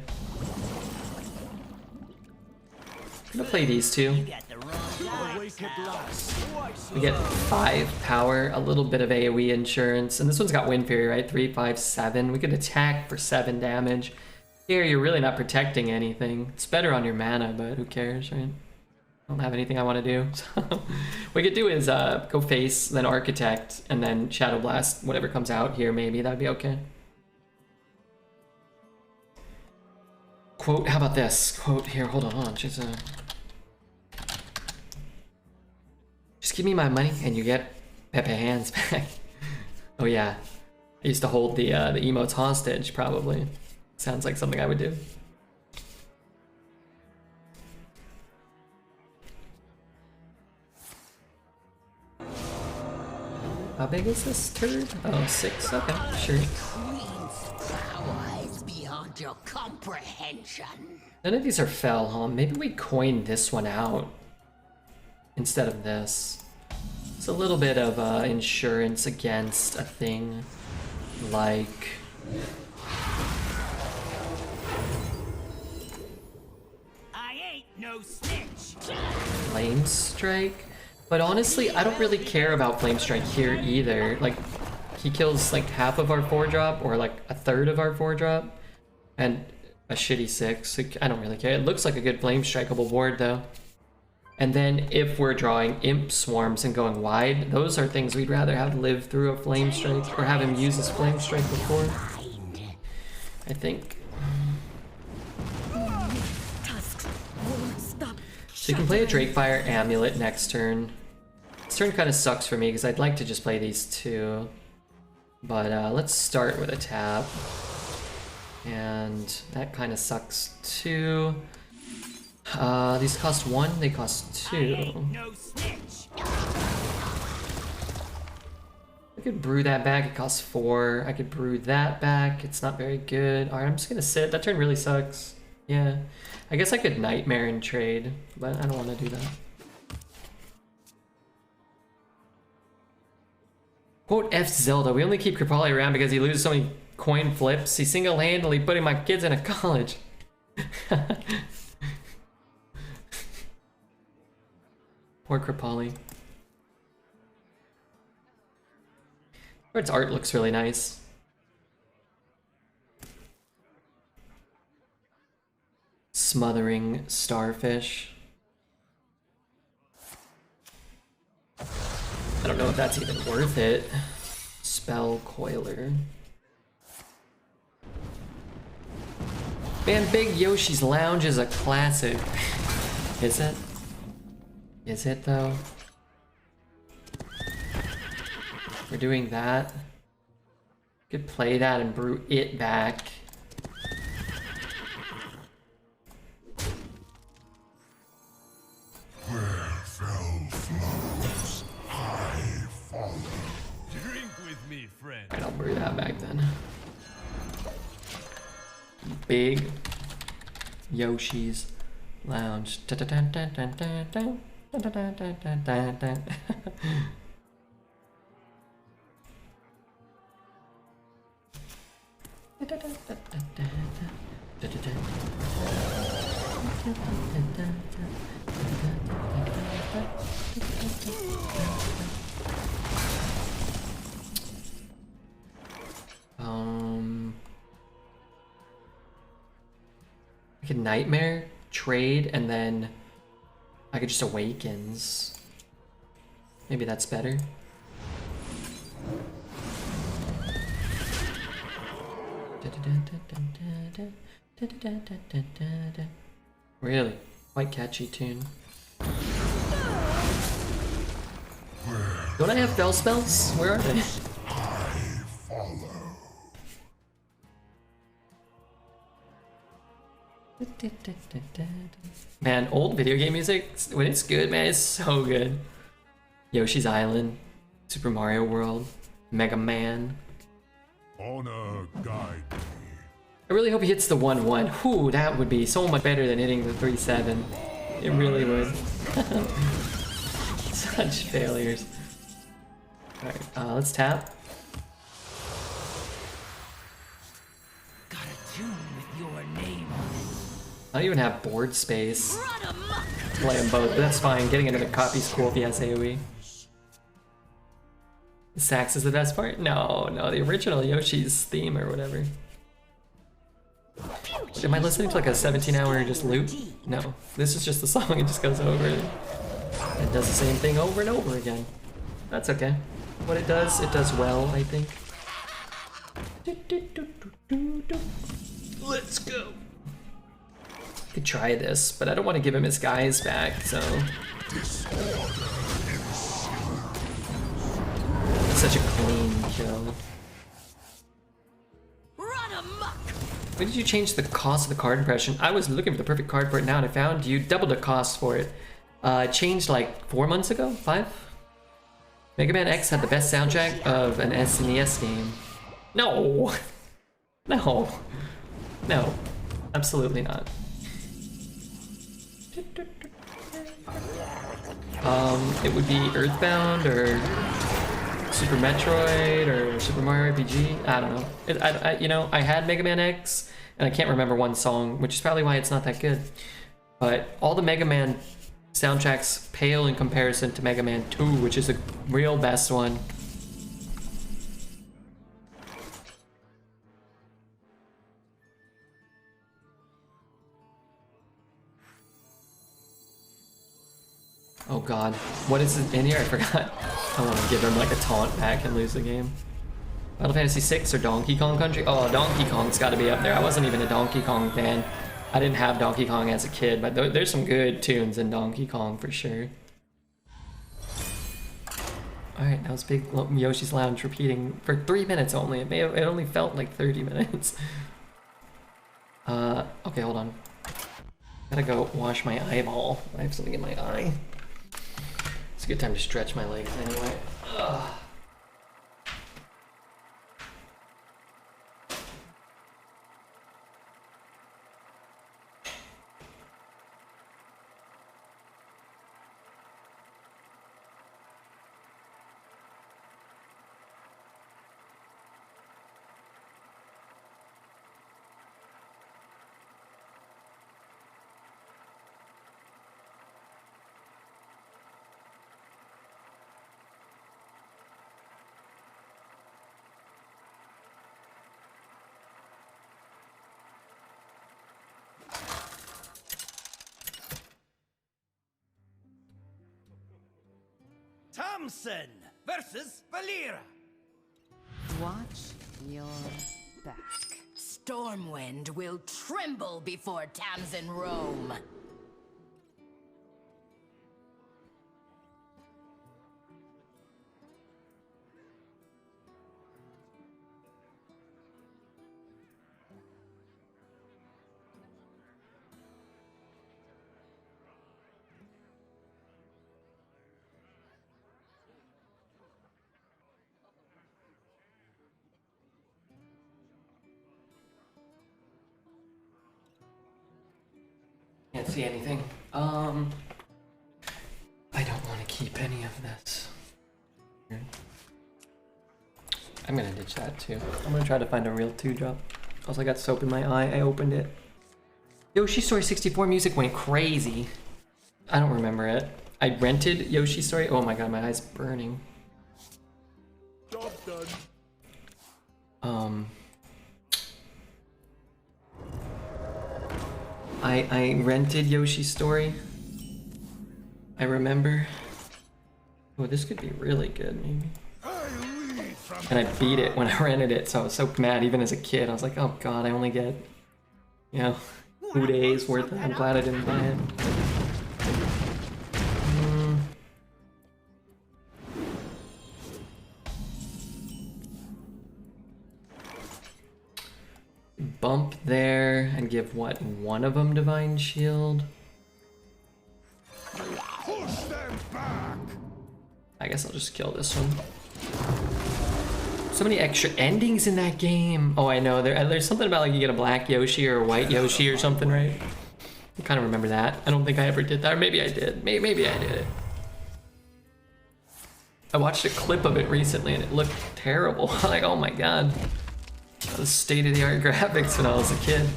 I'm gonna play these two. We get 5 power, a little bit of AoE insurance, and this one's got Wind Fury, right? 3, 5, 7. We could attack for 7 damage. Here, you're really not protecting anything. It's better on your mana, but who cares, right? I don't have anything I want to do. So what we could do is go face, then Architect, and then Shadow Blast, whatever comes out here, maybe. That'd be okay. Quote, how about this? Quote, here, hold on. Just give me my money and you get Pepe hands back. Oh yeah, I used to hold the emotes hostage, probably. Sounds like something I would do. How big is this turd? Oh, 6, okay, sure. Power is beyond your comprehension. None of these are fell, huh? Maybe we coin this one out instead of this. It's a little bit of insurance against a thing like... I ain't no snitch. Flame Strike. But honestly, I don't really care about Flame Strike here either. Like, he kills like half of our 4-drop or like a third of our 4-drop. And a shitty 6. I don't really care. It looks like a good Flame Strikeable board though. And then if we're drawing Imp Swarms and going wide, those are things we'd rather have live through a Flame Strike or have him use his Flame Strike before. I think. So you can play a Drakefire Amulet next turn. This turn kind of sucks for me because I'd like to just play these two. But let's start with a tap. And that kind of sucks too. These cost 1, they cost 2. I could brew that back, it costs 4. I could brew that back, it's not very good. Alright, I'm just gonna sit. That turn really sucks. Yeah. I guess I could Nightmare and trade, but I don't want to do that. Quote F Zelda, we only keep Kripali around because he loses so many coin flips. He's single-handedly putting my kids into college. Poor Kripali. Its art looks really nice. Smothering Starfish. I don't know if that's even worth it. Spell Coiler. Man, Big Yoshi's Lounge is a classic. Is it? Is it though? We're doing that. Could play that and brew it back. Where fell flowers, I follow. Drink with me, friend. Alright, I'll brew that back then. Big Yoshi's Lounge. I could Nightmare, trade, and then I could just Awakens. Maybe that's better. Really, quite catchy tune. Don't I have bell spells? Where are they? Man, old video game music, when it's good, man, it's so good. Yoshi's Island, Super Mario World, Mega Man. Honor guide me. I really hope he hits the 1-1. Whew, that would be so much better than hitting the 3-7. It really would. Such failures. Alright, let's tap. Got a tune with your name on it. I don't even have board space Run amok! to play them both, but that's fine. Getting another copy's cool if he has AoE. The sax is the best part? No, the original Yoshi's theme or whatever. Am I listening to like a 17-hour just loop? No, this is just the song. It just goes over it does the same thing over and over again. That's okay. What it does well, I think. Let's go. Could try this, but I don't want to give him his guys back, so. It's such a clean kill. Run amok! When did you change the cost of the card impression? I was looking for the perfect card for it now, and I found you doubled the cost for it. Changed like 4 months ago? 5? Mega Man X had the best soundtrack of an SNES game. No! No. No. Absolutely not. It would be Earthbound or Super Metroid or Super Mario RPG. I don't know. You know, I had Mega Man X and I can't remember one song, which is probably why it's not that good. But all the Mega Man soundtracks pale in comparison to Mega Man 2, which is the real best one. Oh god, what is it in here? I forgot. I want to give him like a taunt back and lose the game. Final Fantasy 6 or Donkey Kong Country? Oh, Donkey Kong's got to be up there. I wasn't even a Donkey Kong fan. I didn't have Donkey Kong as a kid, but there's some good tunes in Donkey Kong for sure. Alright, that was Big Yoshi's Lounge repeating for 3 minutes only. It only felt like 30 minutes. Okay, hold on. Gotta go wash my eyeball. I have something in my eye. It's a good time to stretch my legs anyway. Ugh. Thompson versus Valera. Watch your back. Stormwind will tremble before Tamsin Rome. Can't see anything. I don't want to keep any of this. I'm gonna ditch that too. I'm gonna try to find a real 2-drop. Also, I got soap in my eye. I opened it. Yoshi Story 64 music went crazy. I don't remember it. I rented Yoshi Story. Oh my god, my eye's burning. Job done. I rented Yoshi's Story. I remember. Oh, this could be really good, maybe. And I beat it when I rented it, so I was so mad even as a kid. I was like, oh god, I only get, you know, 2 days worth. I'm glad I didn't buy it. give what, one of them Divine Shield? Push them back! I guess I'll just kill this one. So many extra endings in that game. Oh, I know. There's something about like you get a black Yoshi or a white Yoshi or something, right? I kind of remember that. I don't think I ever did that. Or maybe I did. Maybe I did it. I watched a clip of it recently and it looked terrible. Like, oh my god. The state-of-the-art graphics when I was a kid.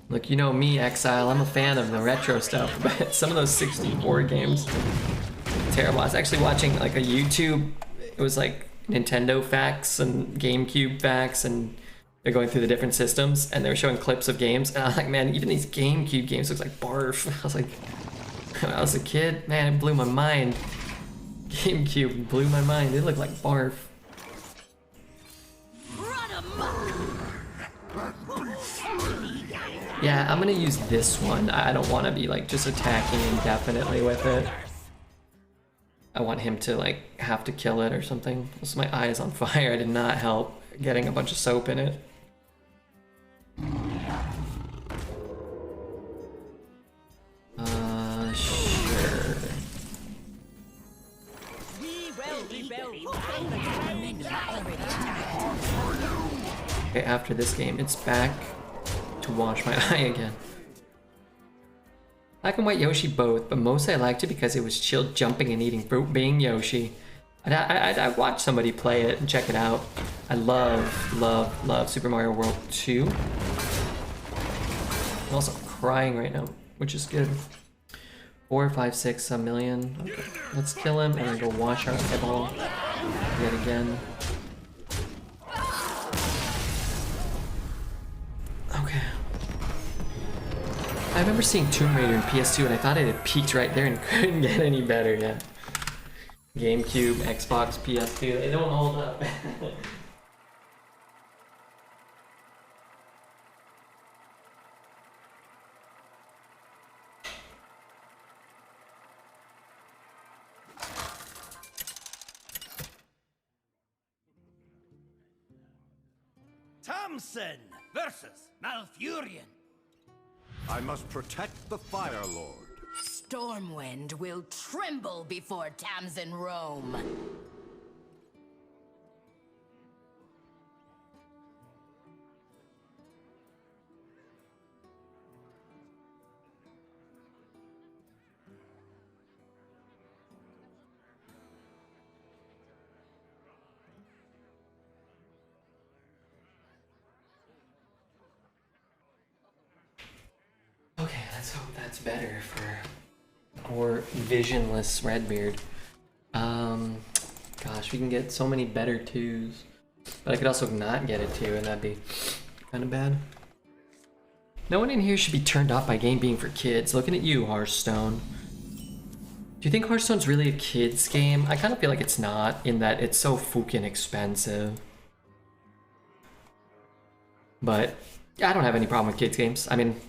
Look, you know me, Exile. I'm a fan of the retro stuff, but some of those 64 games, terrible. I was actually watching like a YouTube. It was like Nintendo facts and GameCube facts, and they're going through the different systems, and they were showing clips of games. And I was like, man, even these GameCube games looks like barf. I was like, when I was a kid, man, it blew my mind. GameCube blew my mind. It looked like barf. Yeah, I'm gonna use this one. I don't want to be like just attacking indefinitely with it. I want him to like have to kill it or something. Also, my eye is on fire. I did not help getting a bunch of soap in it. Sure. Okay, after this game, it's back to wash my eye again. Black and white Yoshi both, but mostly I liked it because it was chill jumping and eating fruit being Yoshi. I watched somebody play it and check it out. I love Super Mario World 2. I'm also crying right now, which is good. 4, 5, 6, a million. Okay, let's kill him and then go wash our eyeball yet again. Okay. I remember seeing Tomb Raider in PS2 and I thought it had peaked right there and couldn't get any better yet. GameCube, Xbox, PS2, they don't hold up. Thompson versus Malfurion. I must protect the Fire Lord. Stormwind will tremble before Tamsin Rome. Okay, let's hope that's better for poor visionless Redbeard. Gosh, we can get so many better 2s. But I could also not get a 2 and that'd be kind of bad. No one in here should be turned off by a game being for kids. Looking at you, Hearthstone. Do you think Hearthstone's really a kid's game? I kind of feel like it's not, in that it's so fucking expensive. But I don't have any problem with kids games. I mean,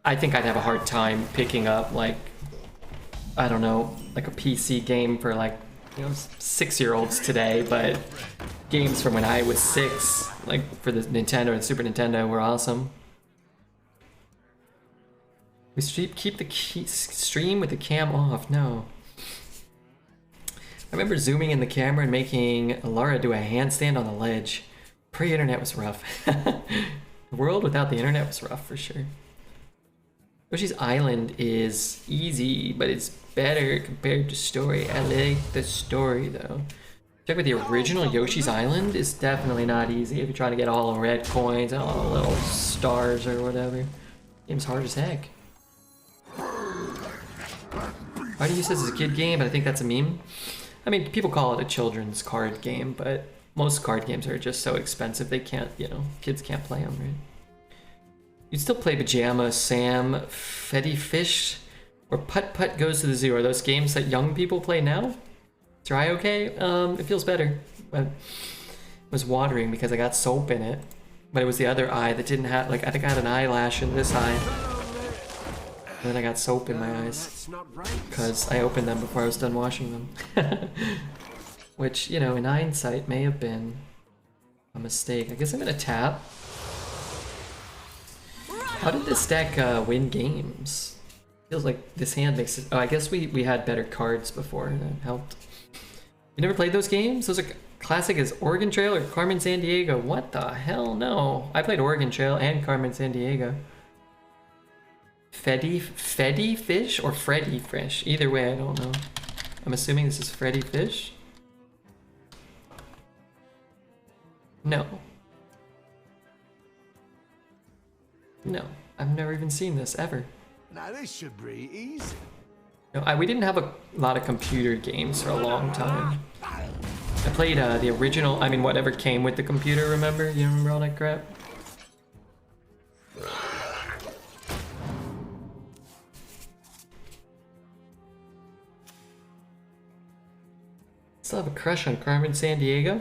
I think I'd have a hard time picking up, like, I don't know, like a PC game for like, you know, 6-year-olds today, but games from when I was 6, like for the Nintendo or the Super Nintendo, were awesome. We keep the stream with the cam off. No. I remember zooming in the camera and making Laura do a handstand on the ledge. Pre-internet was rough. The world without the internet was rough for sure. Yoshi's Island is easy, but it's better compared to story. I like the story though. Check with the original Yoshi's Island is definitely not easy if you're trying to get all the red coins and all the little stars or whatever. Game's hard as heck. Already says it's a kid game, but I think that's a meme. I mean, people call it a children's card game, but most card games are just so expensive they can't, you know, kids can't play them, right? You'd still play Pajama Sam, Fetty Fish, or Putt Putt Goes to the Zoo. Are those games that young people play now? Is your eye okay? It feels better. But it was watering because I got soap in it. But it was the other eye that didn't have, like, I think I had an eyelash in this eye. And then I got soap in my eyes. Because I opened them before I was done washing them. Which, you know, in hindsight may have been a mistake. I guess I'm gonna tap. How did this deck win games? Feels like this hand makes it. Oh, I guess we had better cards before that helped. You never played those games? Those are classic as Oregon Trail or Carmen Sandiego. What the hell? No. I played Oregon Trail and Carmen Sandiego. Freddy Fish or Freddy Fish? Either way, I don't know. I'm assuming this is Freddy Fish. No. No, I've never even seen this ever. Now this should be easy. No, we didn't have a lot of computer games for a long time. I played the original, I mean whatever came with the computer, remember? You remember all that crap? Still have a crush on Carmen Sandiego.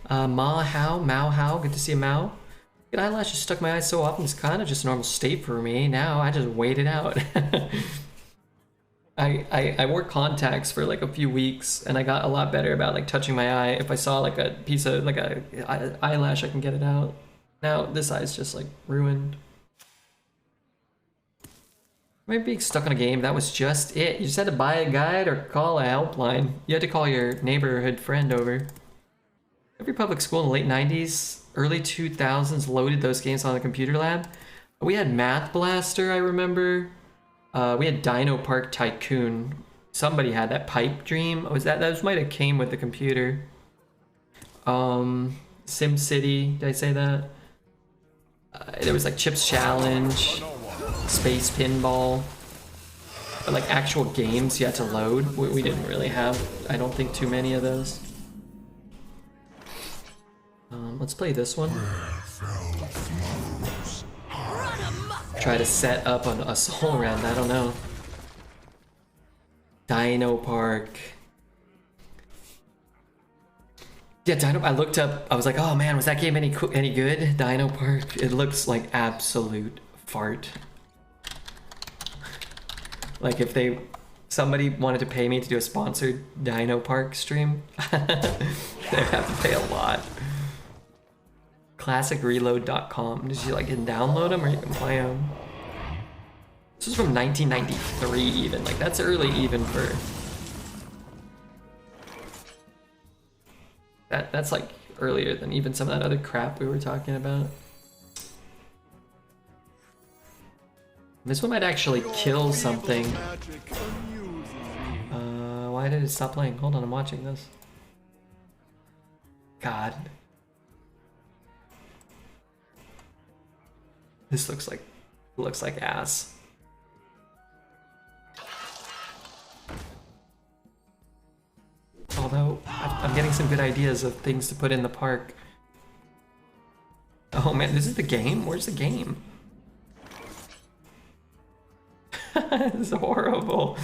Mao Hao, good to see you, Mao. Good eyelashes stuck my eyes so often, it's kind of just a normal state for me. Now I just wait it out. I wore contacts for like a few weeks and I got a lot better about like touching my eye. If I saw like a piece of like a eyelash, I can get it out. Now this eye's just like ruined. Maybe being stuck on a game, that was just it. You just had to buy a guide or call a helpline. You had to call your neighborhood friend over. Every public school in the late 90s, early 2000s loaded those games on the computer lab. We had Math Blaster, I remember. We had Dino Park Tycoon. Somebody had that. Pipe Dream. Was that? Those might have came with the computer. Sim City. Did I say that? There was like Chips Challenge, Space Pinball. But like actual games you had to load. We didn't really have, I don't think, too many of those. Let's play this one. Try to set up on a soul round, I don't know. Dino Park. Yeah, I looked up, I was like, oh man, was that game any good? Dino Park, it looks like absolute fart. Like if somebody wanted to pay me to do a sponsored Dino Park stream, they'd have to pay a lot. ClassicReload.com. Did you like can download them or you can play them? This is from 1993 even. Like that's early even for... That's like earlier than even some of that other crap we were talking about. This one might actually kill something. Why did it stop playing? Hold on, I'm watching this. God. This looks like ass. Although I'm getting some good ideas of things to put in the park. Oh man, this is the game? Where's the game? This is horrible.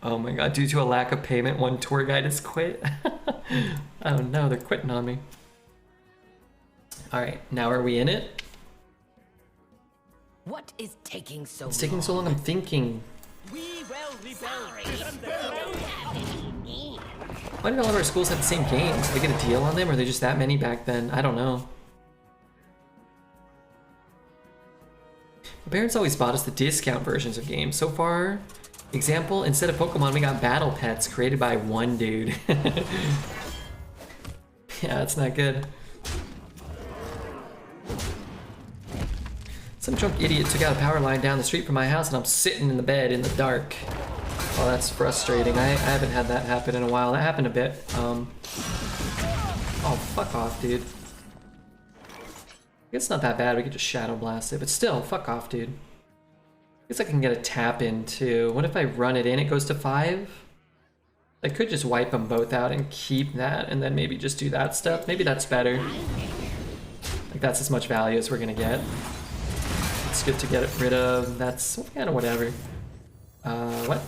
Oh my god, due to a lack of payment, one tour guide has quit. Oh no, they're quitting on me. Alright, now are we in it? What is taking so long? It's taking so long, I'm thinking. Why did all of our schools have the same games? Did they get a deal on them, or are they just that many back then? I don't know. My parents always bought us the discount versions of games. So far, example, instead of Pokemon, we got Battle Pets created by one dude. Yeah, that's not good. Some drunk idiot took out a power line down the street from my house and I'm sitting in the bed in the dark. Oh, that's frustrating. I haven't had that happen in a while. That happened a bit. Oh, fuck off, dude. It's not that bad. We could just Shadow Blast it, but still, fuck off, dude. I guess I can get a tap in too. What if I run it in? It goes to 5? I could just wipe them both out and keep that and then maybe just do that stuff. Maybe that's better. Like that's as much value as we're gonna get. It's good to get rid of. That's kind of whatever. What?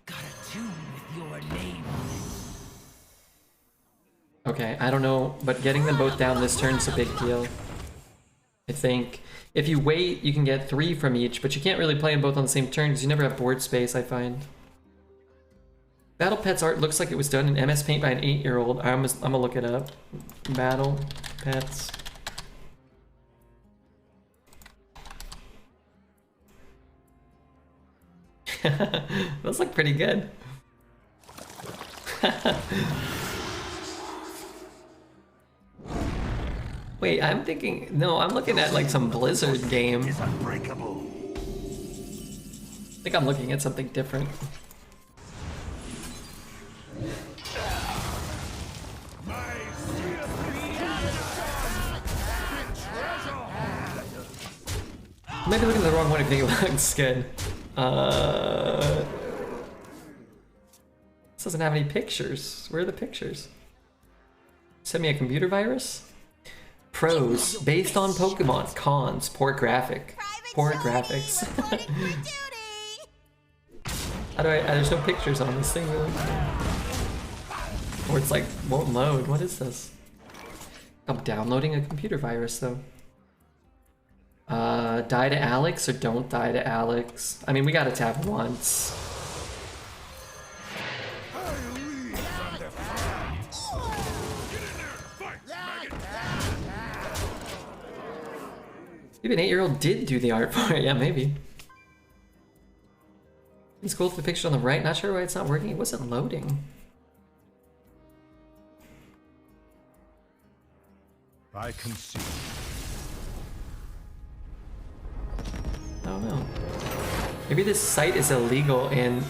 Got a tune with your name on it. Okay, I don't know, but getting them both down this turn's a big deal. I think if you wait, you can get 3 from each, but you can't really play them both on the same turn because you never have board space, I find. Battle Pets art looks like it was done in MS Paint by an 8-year-old. I'm gonna look it up. Battle Pets. Those look pretty good. Wait, I'm thinking... No, I'm looking at like some Blizzard game. Is unbreakable. I think I'm looking at something different. Maybe looking at the wrong one if you think it looks good. This doesn't have any pictures. Where are the pictures? Send me a computer virus? Pros, based on Pokemon. Cons, poor graphic. Poor graphics. How do I... There's no pictures on this thing really. Or it's like, won't load. What is this? I'm downloading a computer virus though. Die to Alex or don't die to Alex? I mean, we gotta tap once. Maybe an 8-year-old did do the art for it. Yeah, maybe. It's cool with the picture on the right. Not sure why it's not working. It wasn't loading. I can see. I don't know. Maybe this site is illegal in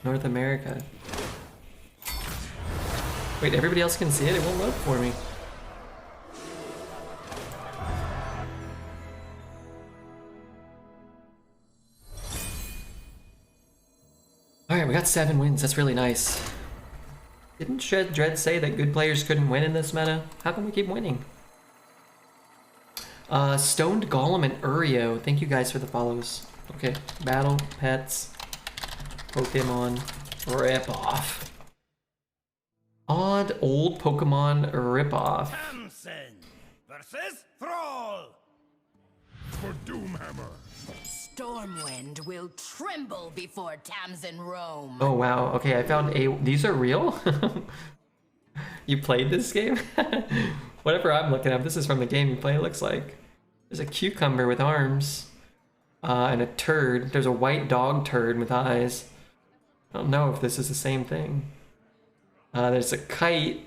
North America. Wait, everybody else can see it? It won't load for me. Alright, we got 7 wins. That's really nice. Didn't Dread say that good players couldn't win in this meta? How come we keep winning? Stoned Golem and Urio. Thank you guys for the follows. Okay, Battle Pets. Pokemon Ripoff. Odd old Pokemon ripoff. Tamsin versus Thrall. For Doomhammer. Stormwind will tremble before Tamsin roam. Oh wow, okay, I found a... These are real? You played this game? Whatever I'm looking at, this is from the game you play, it looks like. There's a cucumber with arms. And a turd. There's a white dog turd with eyes. I don't know if this is the same thing. There's a kite.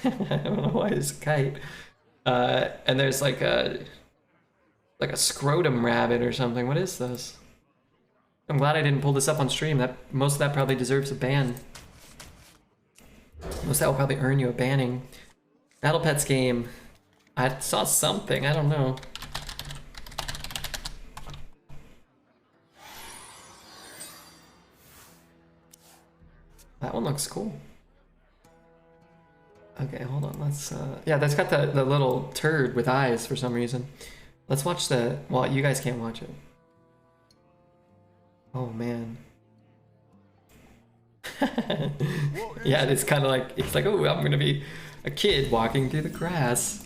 I don't know why there's a kite. And there's like a scrotum rabbit or something. What is this? I'm glad I didn't pull this up on stream. That most of that probably deserves a ban. Most of that will probably earn you a banning. Battle Pets game. I saw something. I don't know. That one looks cool. Okay, hold on. Let's. Yeah, that's got the little turd with eyes for some reason. Let's watch the... Well, you guys can't watch it. Oh, man. Yeah, it's kind of like... It's like, oh, I'm going to be a kid walking through the grass.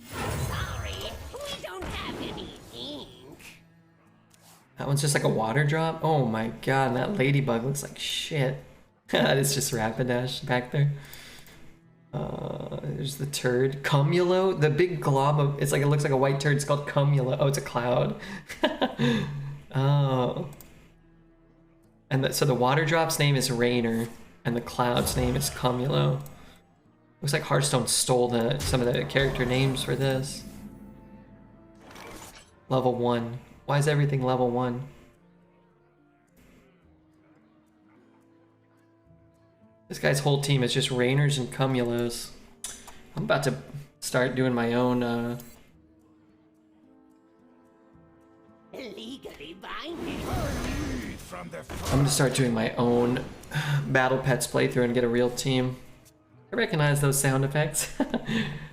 Sorry, we don't have any ink. That one's just like a water drop. Oh, my God. And that ladybug looks like shit. It's just Rapidash back there. There's the turd. Cumulo? The big glob of... It's like, it looks like a white turd. It's called Cumulo. Oh, it's a cloud. Oh. And so the water drop's name is Rainer, and the cloud's name is Cumulo. Looks like Hearthstone stole some of the character names for this. Level 1. Why is everything level 1? This guy's whole team is just Rainers and Cumulos. I'm about to start doing my own, Legally binding. I'm gonna start doing my own Battle Pets playthrough and get a real team. I recognize those sound effects.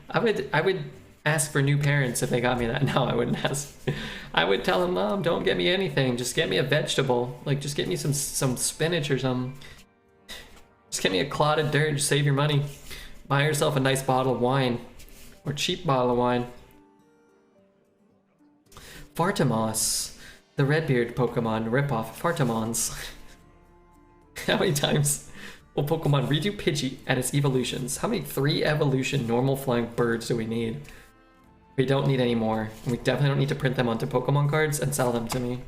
I would ask for new parents if they got me that. No, I wouldn't ask. I would tell them, Mom, don't get me anything. Just get me a vegetable. Like, just get me some spinach or something. Just get me a clod of dirt. Just save your money. Buy yourself a nice bottle of wine. Or cheap bottle of wine. Fartamos. the Redbeard Pokemon ripoff of Fartamons. How many times will Pokemon redo Pidgey and its evolutions? How many 3 evolution normal flying birds do we need? We don't need any more. We definitely don't need to print them onto Pokemon cards and sell them to me.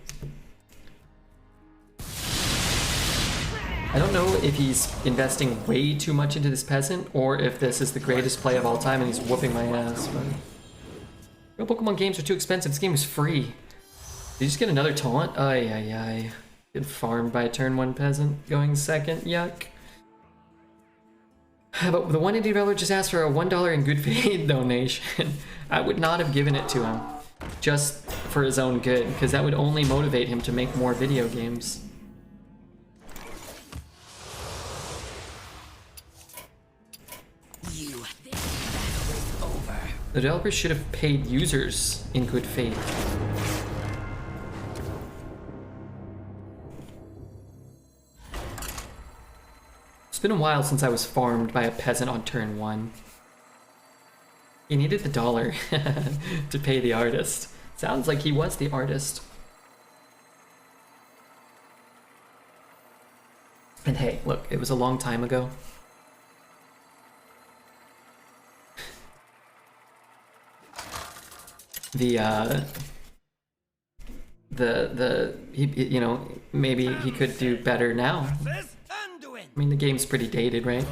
I don't know if he's investing way too much into this peasant or if this is the greatest play of all time and he's whooping my ass. But real Pokemon games are too expensive. This game is free. Did you just get another taunt? Ay, ay, ay. Get farmed by a turn 1 peasant going second. Yuck. But the one indie developer just asked for a $1 in good faith donation. I would not have given it to him just for his own good, because that would only motivate him to make more video games. The developers should have paid users in good faith. It's been a while since I was farmed by a peasant on turn 1. He needed the dollar to pay the artist. Sounds like he was the artist. And hey, look, it was a long time ago. You know, maybe he could do better now. I mean, the game's pretty dated, right?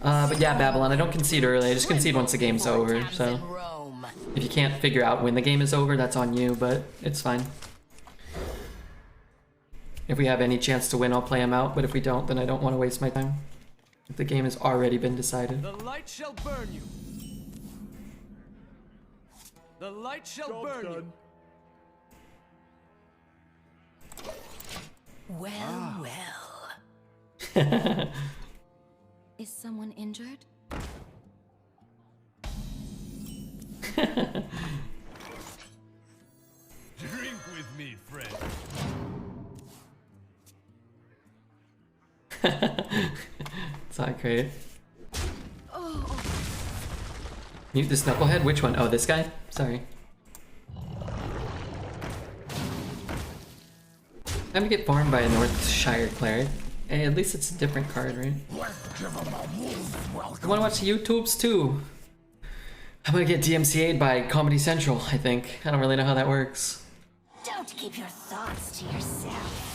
But yeah, Babylon, I don't concede early. I just concede once the game's over, so if you can't figure out when the game is over, that's on you, but it's fine. If we have any chance to win, I'll play him out, but if we don't, then I don't want to waste my time. If the game has already been decided. The light shall burn you. The light shall burn you. Well, well. Is someone injured? Drink with me, friend. It's not great. Mute this knucklehead? Which one? Oh, this guy? Sorry. I'm gonna get farmed by a Northshire cleric. Hey, at least it's a different card, right? I wanna watch the YouTubes too. I'm gonna get DMCA'd by Comedy Central, I think. I don't really know how that works. Don't keep your thoughts to yourself.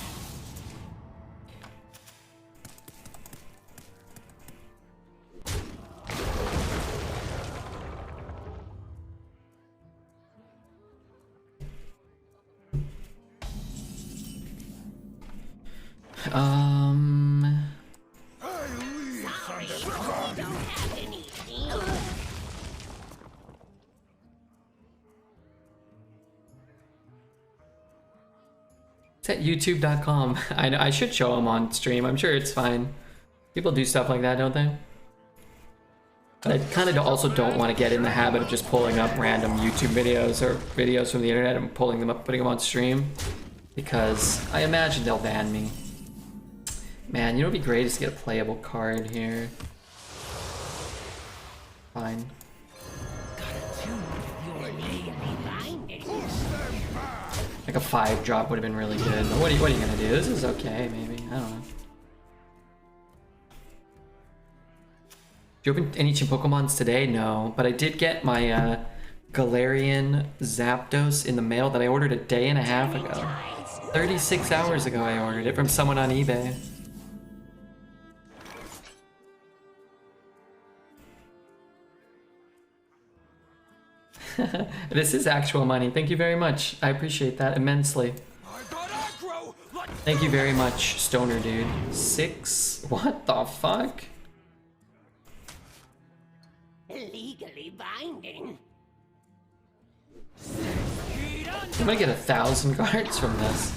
It's at youtube.com. I should show them on stream. I'm sure it's fine. People do stuff like that, don't they? But I kind of also don't want to get in the habit of just pulling up random YouTube videos or videos from the internet and pulling them up, putting them on stream, because I imagine they'll ban me. Man, you know what'd be great is to get a playable card here. Fine. Like a 5-drop would have been really good. But what are you gonna do? This is okay, maybe. I don't know. Did you open any Pokemons today? No, but I did get my Galarian Zapdos in the mail that I ordered a day and a half ago. 36 hours ago I ordered it from someone on eBay. This is actual money. Thank you very much. I appreciate that immensely. Thank you very much, Stoner dude. 6? What the fuck? Legally binding. I'm gonna get 1,000 cards from this.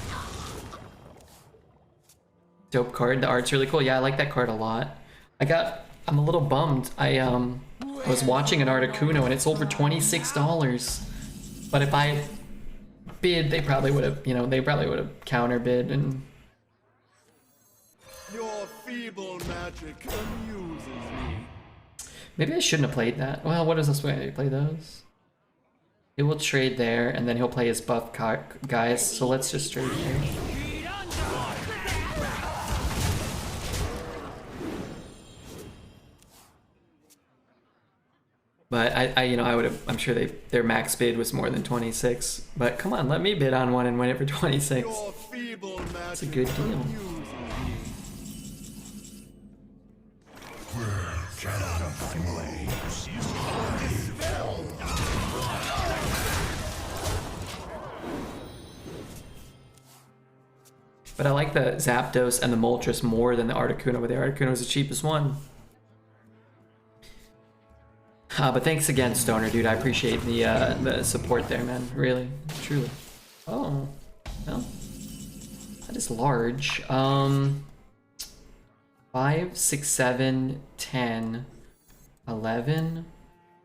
Dope card. The art's really cool. Yeah, I like that card a lot. I'm a little bummed. I was watching an Articuno and it sold for $26. But if I bid, they probably would have, counter bid and. Your feeble magic amuses me. Maybe I shouldn't have played that. Well, what is this way? I play those? He will trade there, and then he'll play his buff guys. So let's just trade here. But I'm sure their max bid was more than 26. But come on, let me bid on one and win it for 26. That's a good deal. But I like the Zapdos and the Moltres more than the Articuno, but the Articuno is the cheapest one. But thanks again, Stoner, dude. I appreciate the support there, man. Really, truly. Oh, well, that is large. 5, 6, 7, 10, 11.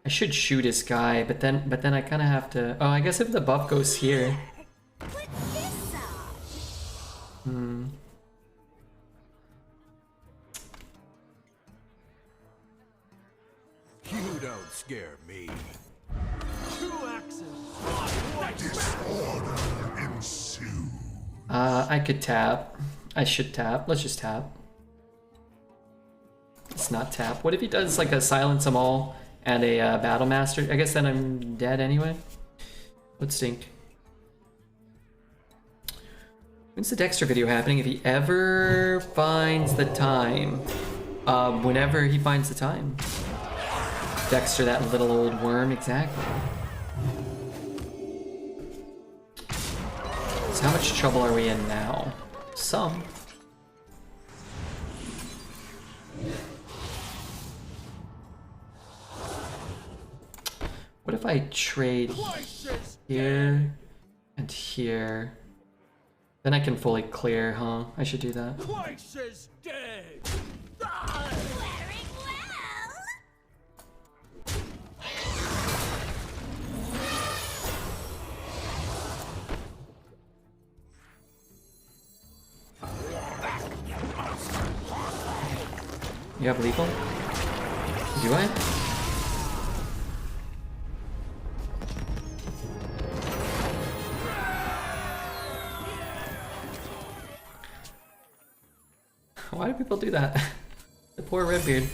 I should shoot his guy, but then I kind of have to. Oh, I guess if the buff goes here. You don't scare me. Two axes. Disorder ensue. I could tap. I should tap. Let's just tap. Let's not tap. What if he does like a silence them all and a battle master? I guess then I'm dead anyway. Would stink. When's the Dexter video happening? If he ever finds the time. Whenever he finds the time. Dexter, that little old worm, exactly. So how much trouble are we in now? Some. What if I trade here and here? Then I can fully clear, huh? I should do that. Twice as dead. You have lethal? Do I? Why do people do that? The poor Redbeard.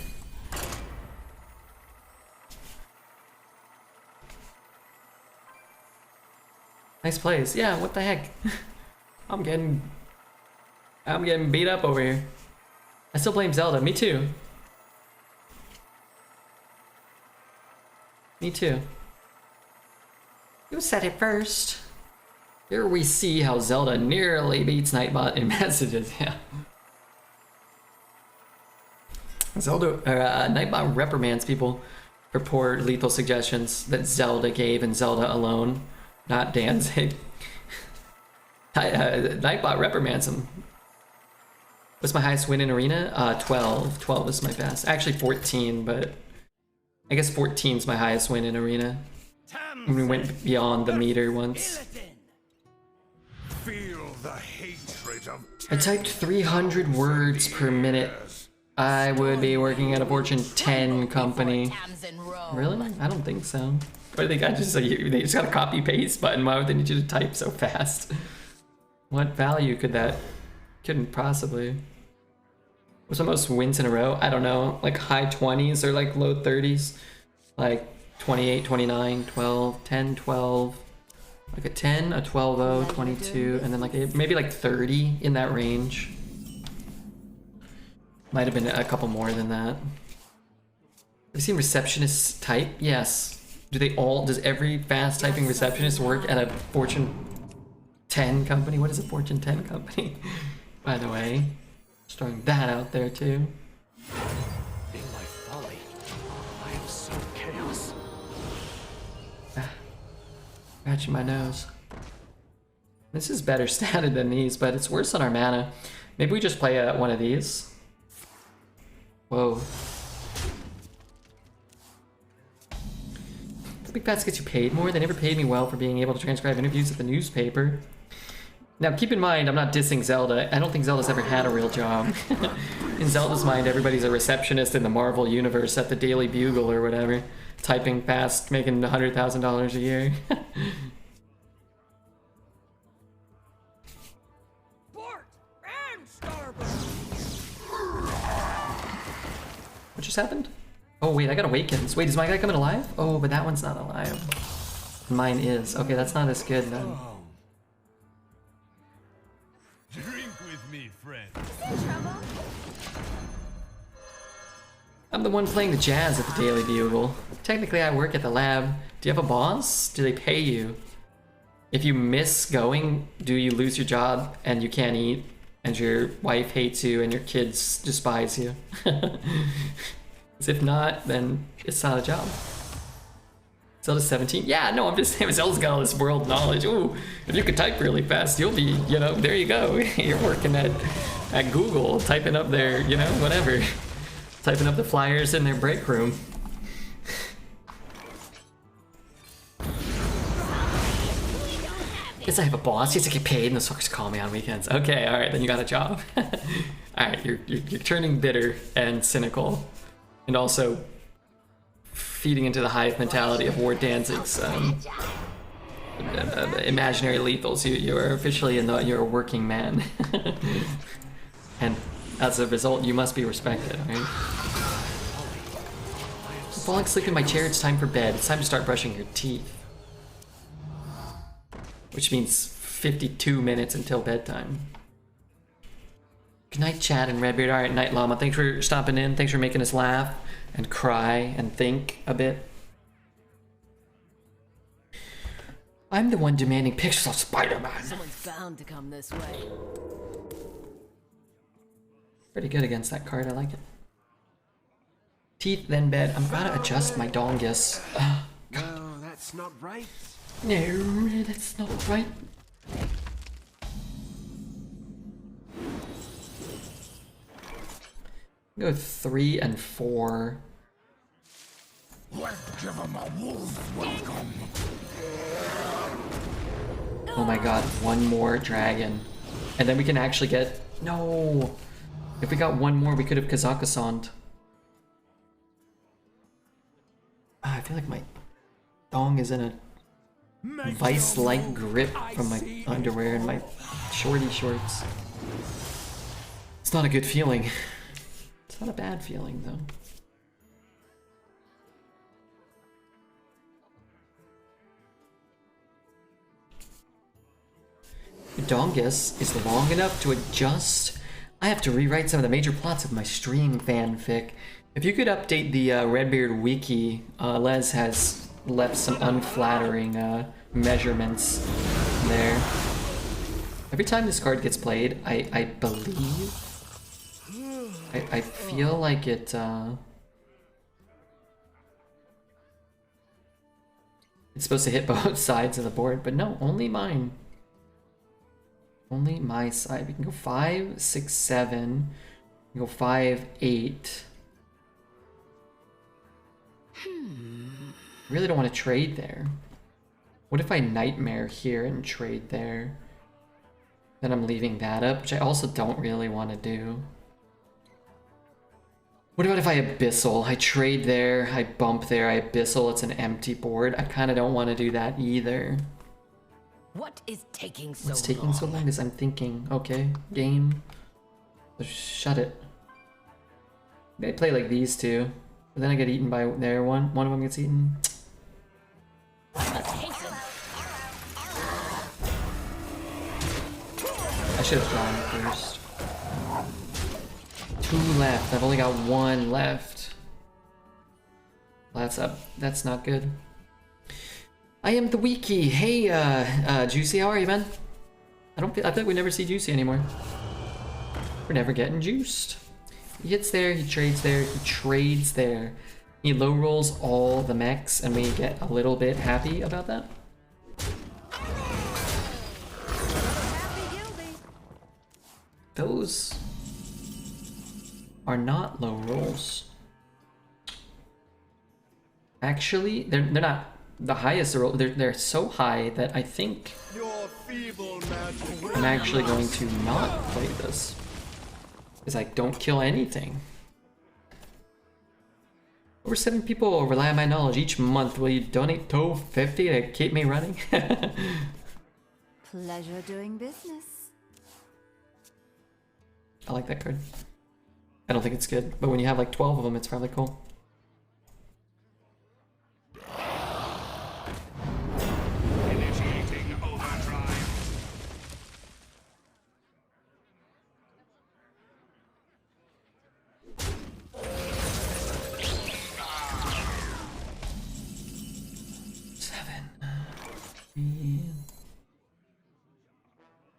Nice plays. Yeah, what the heck? I'm getting beat up over here. I still blame Zelda. Me too. Me too. You said it first. Here we see how Zelda nearly beats Nightbot in messages. Yeah. Nightbot reprimands people for poor lethal suggestions that Zelda gave and Zelda alone, not Danzig. Nightbot reprimands him. What's my highest win in arena? 12. 12 is my best. Actually 14, but I guess 14 is my highest win in arena. When we went beyond the meter once. Feel the hatred of I typed 300 words per minute. I would be working at a Fortune 10 company. Really? I don't think so. What do they got? They just got a copy paste button. Why would they need you to type so fast? What value could that? Couldn't possibly. What's the most wins in a row? I don't know. Like high 20s or like low 30s. Like 28, 29, 12, 10, 12. Like a 10, a 12-0, 22, and then like maybe like 30 in that range. Might have been a couple more than that. Have you seen receptionists type? Yes. Does every fast typing receptionist work at a Fortune 10 company? What is a Fortune 10 company? By the way, just throwing that out there too. In my folly, I have sown chaos. Scratching my nose. This is better statted than these, but it's worse on our mana. Maybe we just play one of these. Whoa. Big Fats gets you paid more. They never paid me well for being able to transcribe interviews at the newspaper. Now keep in mind, I'm not dissing Zelda. I don't think Zelda's ever had a real job. In Zelda's mind, everybody's a receptionist in the Marvel universe at the Daily Bugle or whatever. Typing fast, making $100,000 a year. Port and starboard. What just happened? Oh wait, I got Awakens. Wait, is my guy coming alive? Oh, but that one's not alive. Mine is. Okay, that's not as good then. Drink with me, friend. I'm the one playing the jazz at the Daily Bugle. Technically, I work at the lab. Do you have a boss? Do they pay you? If you miss going, do you lose your job and you can't eat, and your wife hates you and your kids despise you? If not, then it's not a job. Zelda's 17? Yeah, no, I'm just saying Zelda's got all this world knowledge. Ooh, if you could type really fast, you'll be, you know, there you go. You're working at Google, typing up their, you know, whatever. Typing up the flyers in their break room. Guess I have a boss. Yes, I get paid, and the suckers call me on weekends. Okay, all right, then you got a job. All right, you're turning bitter and cynical, and also feeding into the hive mentality of Ward Danzig's imaginary lethals. You're officially you're a working man, and as a result, you must be respected. Right? I'm falling asleep in my chair. It's time for bed. It's time to start brushing your teeth. Which means 52 minutes until bedtime. Good night, Chad and Redbeard. All right, Night Llama. Thanks for stopping in. Thanks for making us laugh and cry and think a bit. I'm the one demanding pictures of Spider-Man. Someone's bound to come this way. Pretty good against that card. I like it. Teeth, then bed. I'm gonna adjust my dongus. No, that's not right. No, that's not right. Go 3 and 4. Let's give him a wolf welcome. Oh my god, one more dragon. And then we can actually get... No! If we got one more, we could have Kazakhstan. I feel like my dong is in a vice-like grip from my underwear and my shorty shorts. It's not a good feeling. It's not a bad feeling, though. Dongus is long enough to adjust. I have to rewrite some of the major plots of my stream fanfic. If you could update the Redbeard wiki, Les has left some unflattering measurements there. Every time this card gets played, I believe... I feel like it... It's supposed to hit both sides of the board, but no, only mine. Only my side. We can go 5, 6, 7. We can go 5, 8. Really don't want to trade there. What if I Nightmare here and trade there? Then I'm leaving that up, which I also don't really want to do. What about if I Abyssal? I trade there, I bump there, I Abyssal, it's an empty board. I kind of don't want to do that either. What is taking so long? What's taking so long? Because I'm thinking, okay, game. Shut it. Maybe I play like these two. But then I get eaten by there. One of them gets eaten. I should have drawn first. 2 left. I've only got 1 left. That's not good. I am the wiki. Hey, Juicy, how are you, man? I feel like we never see Juicy anymore. We're never getting juiced. He hits there, he trades there, he trades there. He low rolls all the mechs, and we get a little bit happy about that. Those are not low rolls. Actually, they're not the highest they're so high that I think Your feeble magic. I'm actually going to not play this. Because I don't kill anything. Over 7 people rely on my knowledge each month. Will you donate $2.50 to keep me running? Pleasure doing business. I like that card. I don't think it's good, but when you have like 12 of them, it's probably cool. Initiating overdrive.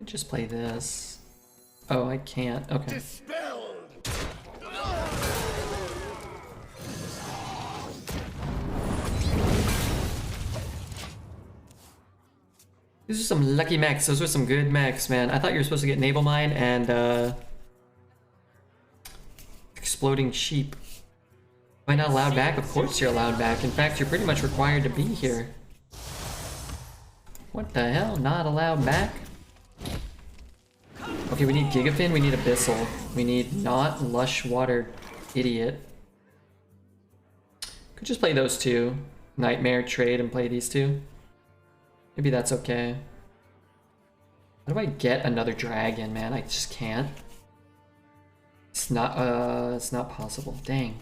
Just play this. Oh, I can't. Okay. Dispelled. These are some lucky mechs. Those were some good mechs, man. I thought you were supposed to get Naval Mine and Exploding Sheep. Am I not allowed back? Of course you're allowed back. In fact, you're pretty much required to be here. What the hell? Not allowed back? Okay, we need Gigafin, we need Abyssal. We need not Lush Water Idiot. Could just play those two. Nightmare, trade, and play these two. Maybe that's okay. How do I get another dragon, man? I just can't. It's not possible. Dang.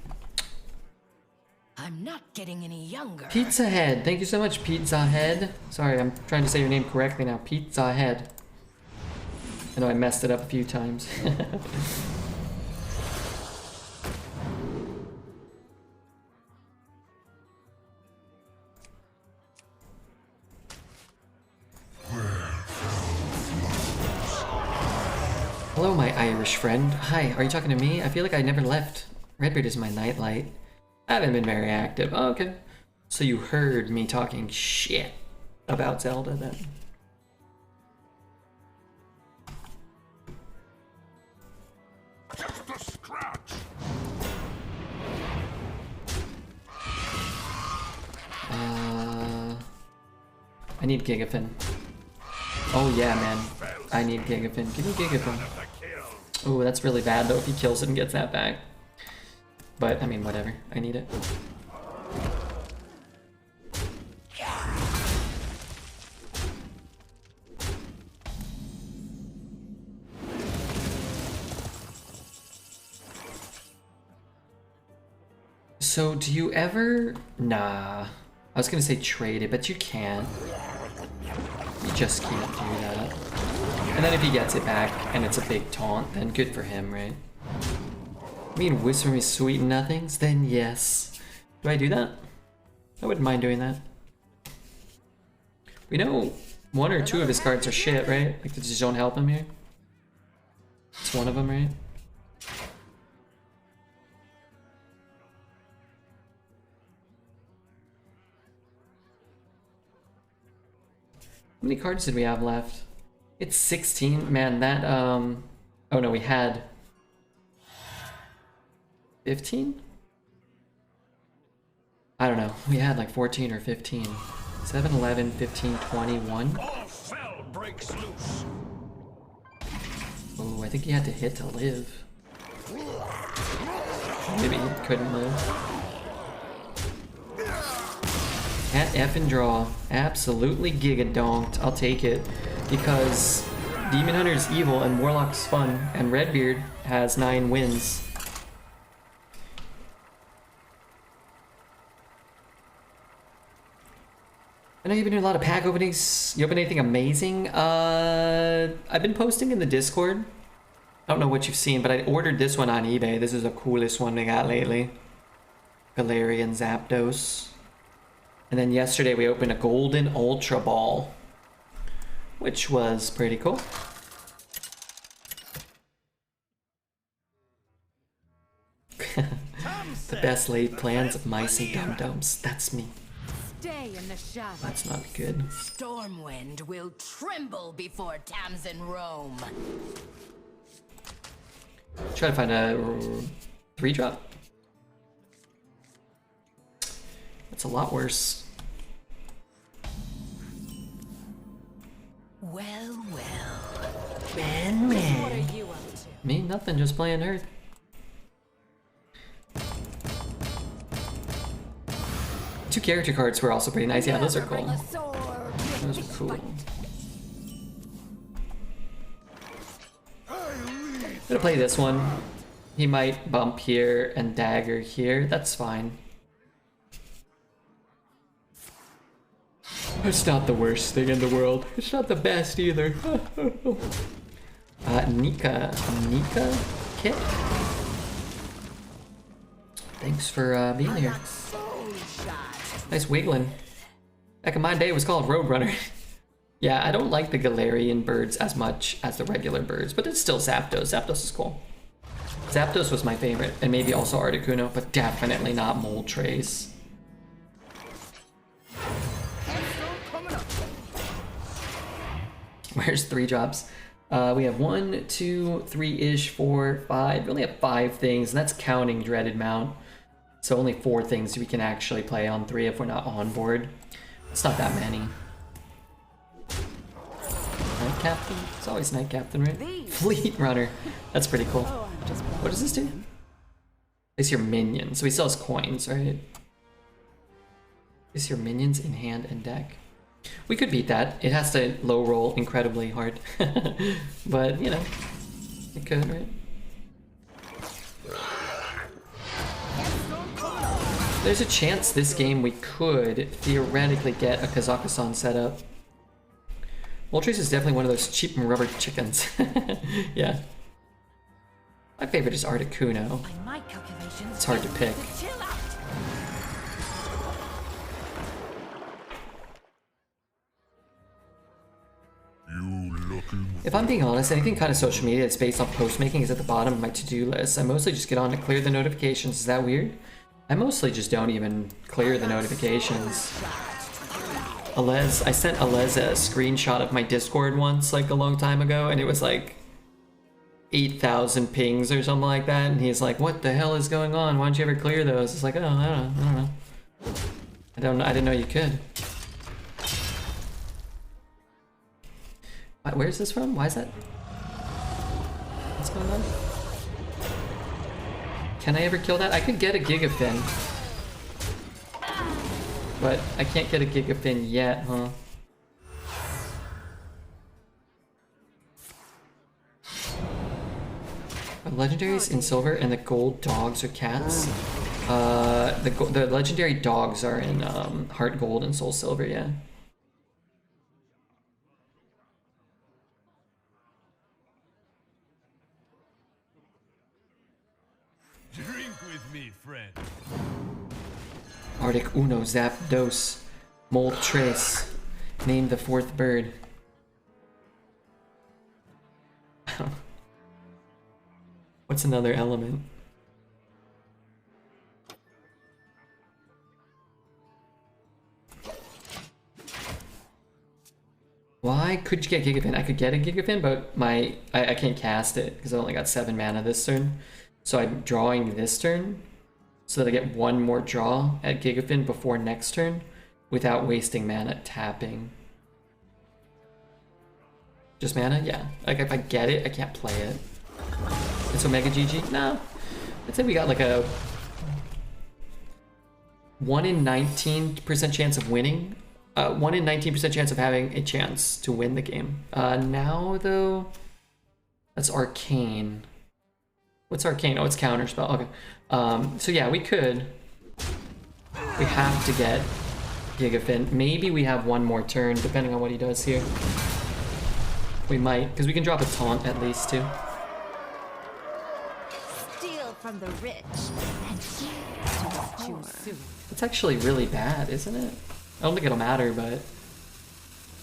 I'm not getting any younger. Pizza Head. Thank you so much, Pizza Head. Sorry, I'm trying to say your name correctly now. Pizza Head. I know I messed it up a few times. Hello, my Irish friend. Hi, are you talking to me? I feel like I never left. Redbeard is my nightlight. I haven't been very active. Oh, okay. So you heard me talking shit about Zelda then. Just a scratch. I need Gigafin. Oh yeah, man. I need Gigafin. Give me Gigafin. Oh, that's really bad though if he kills it and gets that back. But, I mean, whatever. I need it. So, do you ever... Nah. I was gonna say trade it, but you can't. You just can't do that. And then if he gets it back and it's a big taunt, then good for him, right? I mean, whisper me sweet nothings? Then yes. Do I do that? I wouldn't mind doing that. We know 1 or 2 of his cards are shit, right? Like, they just don't help him here. It's one of them, right? How many cards did we have left? It's 16. Man, that, oh no, we had 15? I don't know. We had like 14 or 15. 7, 11, 15, 21. All hell breaks loose. Oh, I think he had to hit to live. Maybe he couldn't live. At F and draw. Absolutely giga-donked. I'll take it. Because Demon Hunter's evil and Warlock's fun. And Redbeard has 9 wins. I know you've been doing a lot of pack openings. You open anything amazing? I've been posting in the Discord. I don't know what you've seen, but I ordered this one on eBay. This is the coolest one we got lately. Galarian Zapdos. And then yesterday we opened a Golden Ultra Ball, which was pretty cool. The best laid plans of mice and dum-dums. That's me. Stay in the shadows. That's not good. Stormwind will tremble before Tamsin Rome. Try to find a 3-drop. That's a lot worse. Me? Nothing, just playing Earth. Two character cards were also pretty nice. Yeah, those are cool. Those are cool. I'm gonna play this one. He might bump here and dagger here. That's fine. It's not the worst thing in the world. It's not the best either. Nika Kit. Thanks for being here. Nice wiggling. Back in my day, it was called Roadrunner. Yeah, I don't like the Galarian birds as much as the regular birds, but it's still Zapdos. Zapdos is cool. Zapdos was my favorite, and maybe also Articuno, but definitely not Moltres. Where's 3 drops? We have 1, 2, 3-ish, 4, 5. We only have 5 things, and that's counting Dreaded Mount. So only 4 things we can actually play on 3 if we're not on board. It's not that many. Night Captain? It's always Night Captain, right? Fleet Runner. That's pretty cool. What does this do? Place your minions. So he sells coins, right? Place your minions in hand and deck. We could beat that. It has to low roll incredibly hard. But, you know, it could, right? There's a chance this game we could theoretically get a Kazakhstan setup. Moltres is definitely one of those cheap rubber chickens. Yeah. My favorite is Articuno. It's hard to pick. If I'm being honest, anything kind of social media that's based on post making is at the bottom of my to-do list. I mostly just get on to clear the notifications. Is that weird? I mostly just don't even clear the notifications. I sent Alez a screenshot of my Discord once, like a long time ago, and it was like 8,000 pings or something like that, and he's like, what the hell is going on? Why don't you ever clear those? It's like, oh, I don't know. I didn't know you could. Where's this from? Why is that? What's going on? Can I ever kill that? I could get a Gigafin. But I can't get a Gigafin yet, huh? Are legendaries in silver and the gold dogs are cats? The legendary dogs are in heart gold and soul silver, yeah. Drink with me, friend. Arctic Uno, Zapdos, Moltres. Name the 4th bird. What's another element? Why could you get Gigafin? I could get a Gigafin, but I can't cast it because I only got 7 mana this turn. So I'm drawing this turn so that I get 1 more draw at Gigafin before next turn without wasting mana tapping. Just mana? Yeah. Like if I get it, I can't play it. It's Omega GG? No. I'd say we got like a 1 in 19% chance of winning. 1 in 19% chance of having a chance to win the game. Now though, that's Arcane. What's Arcane? Oh, it's Counterspell. Okay. So yeah, we could. We have to get Gigafin. Maybe we have 1 more turn, depending on what he does here. We might, because we can drop a taunt at least too. Steal from the rich and give to the poor. It's actually really bad, isn't it? I don't think it'll matter, but it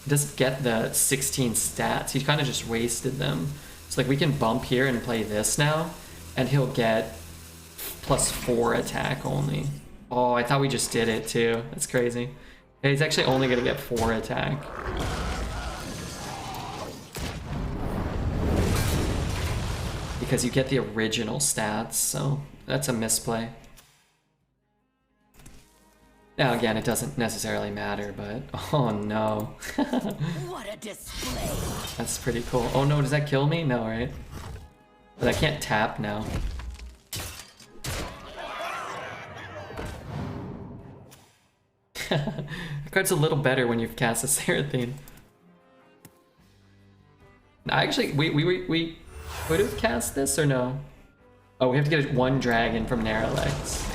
doesn't get the 16 stats. He kind of just wasted them. So like we can bump here and play this now, and he'll get +4 attack only. Oh, I thought we just did it too. That's crazy. Yeah, he's actually only gonna get 4 attack. Because you get the original stats, so that's a misplay. Now again, it doesn't necessarily matter, but oh no. What a display! That's pretty cool. Oh no, does that kill me? No, right? But I can't tap now. The card's a little better when you've cast a Seraphine. Actually, we would have cast this or no? Oh, we have to get one dragon from Narrowlegs.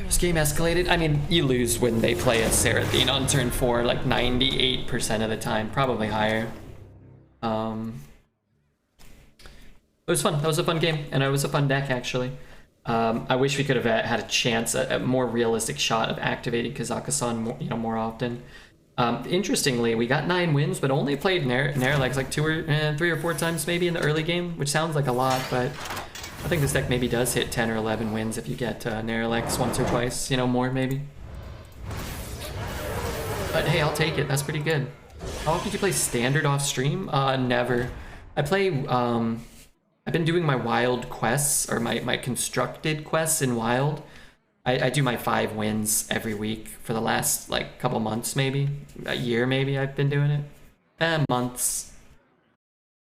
This game escalated. I mean, you lose when they play a Seraphine on turn 4, like 98% of the time, probably higher. It was fun. That was a fun game, and it was a fun deck actually. I wish we could have had a chance, a more realistic shot of activating Kazakhstan more often. Interestingly, we got 9 wins, but only played Narrowlegs like 3 or 4 times maybe in the early game, which sounds like a lot, but I think this deck maybe does hit 10 or 11 wins if you get Narrowlegs once or twice, more maybe. But hey, I'll take it. That's pretty good. How often do you play Standard off stream? Never. I play, I've been doing my wild quests, or my constructed quests in wild. I do my 5 wins every week for the last like couple months, maybe a year, maybe I've been doing it. Months.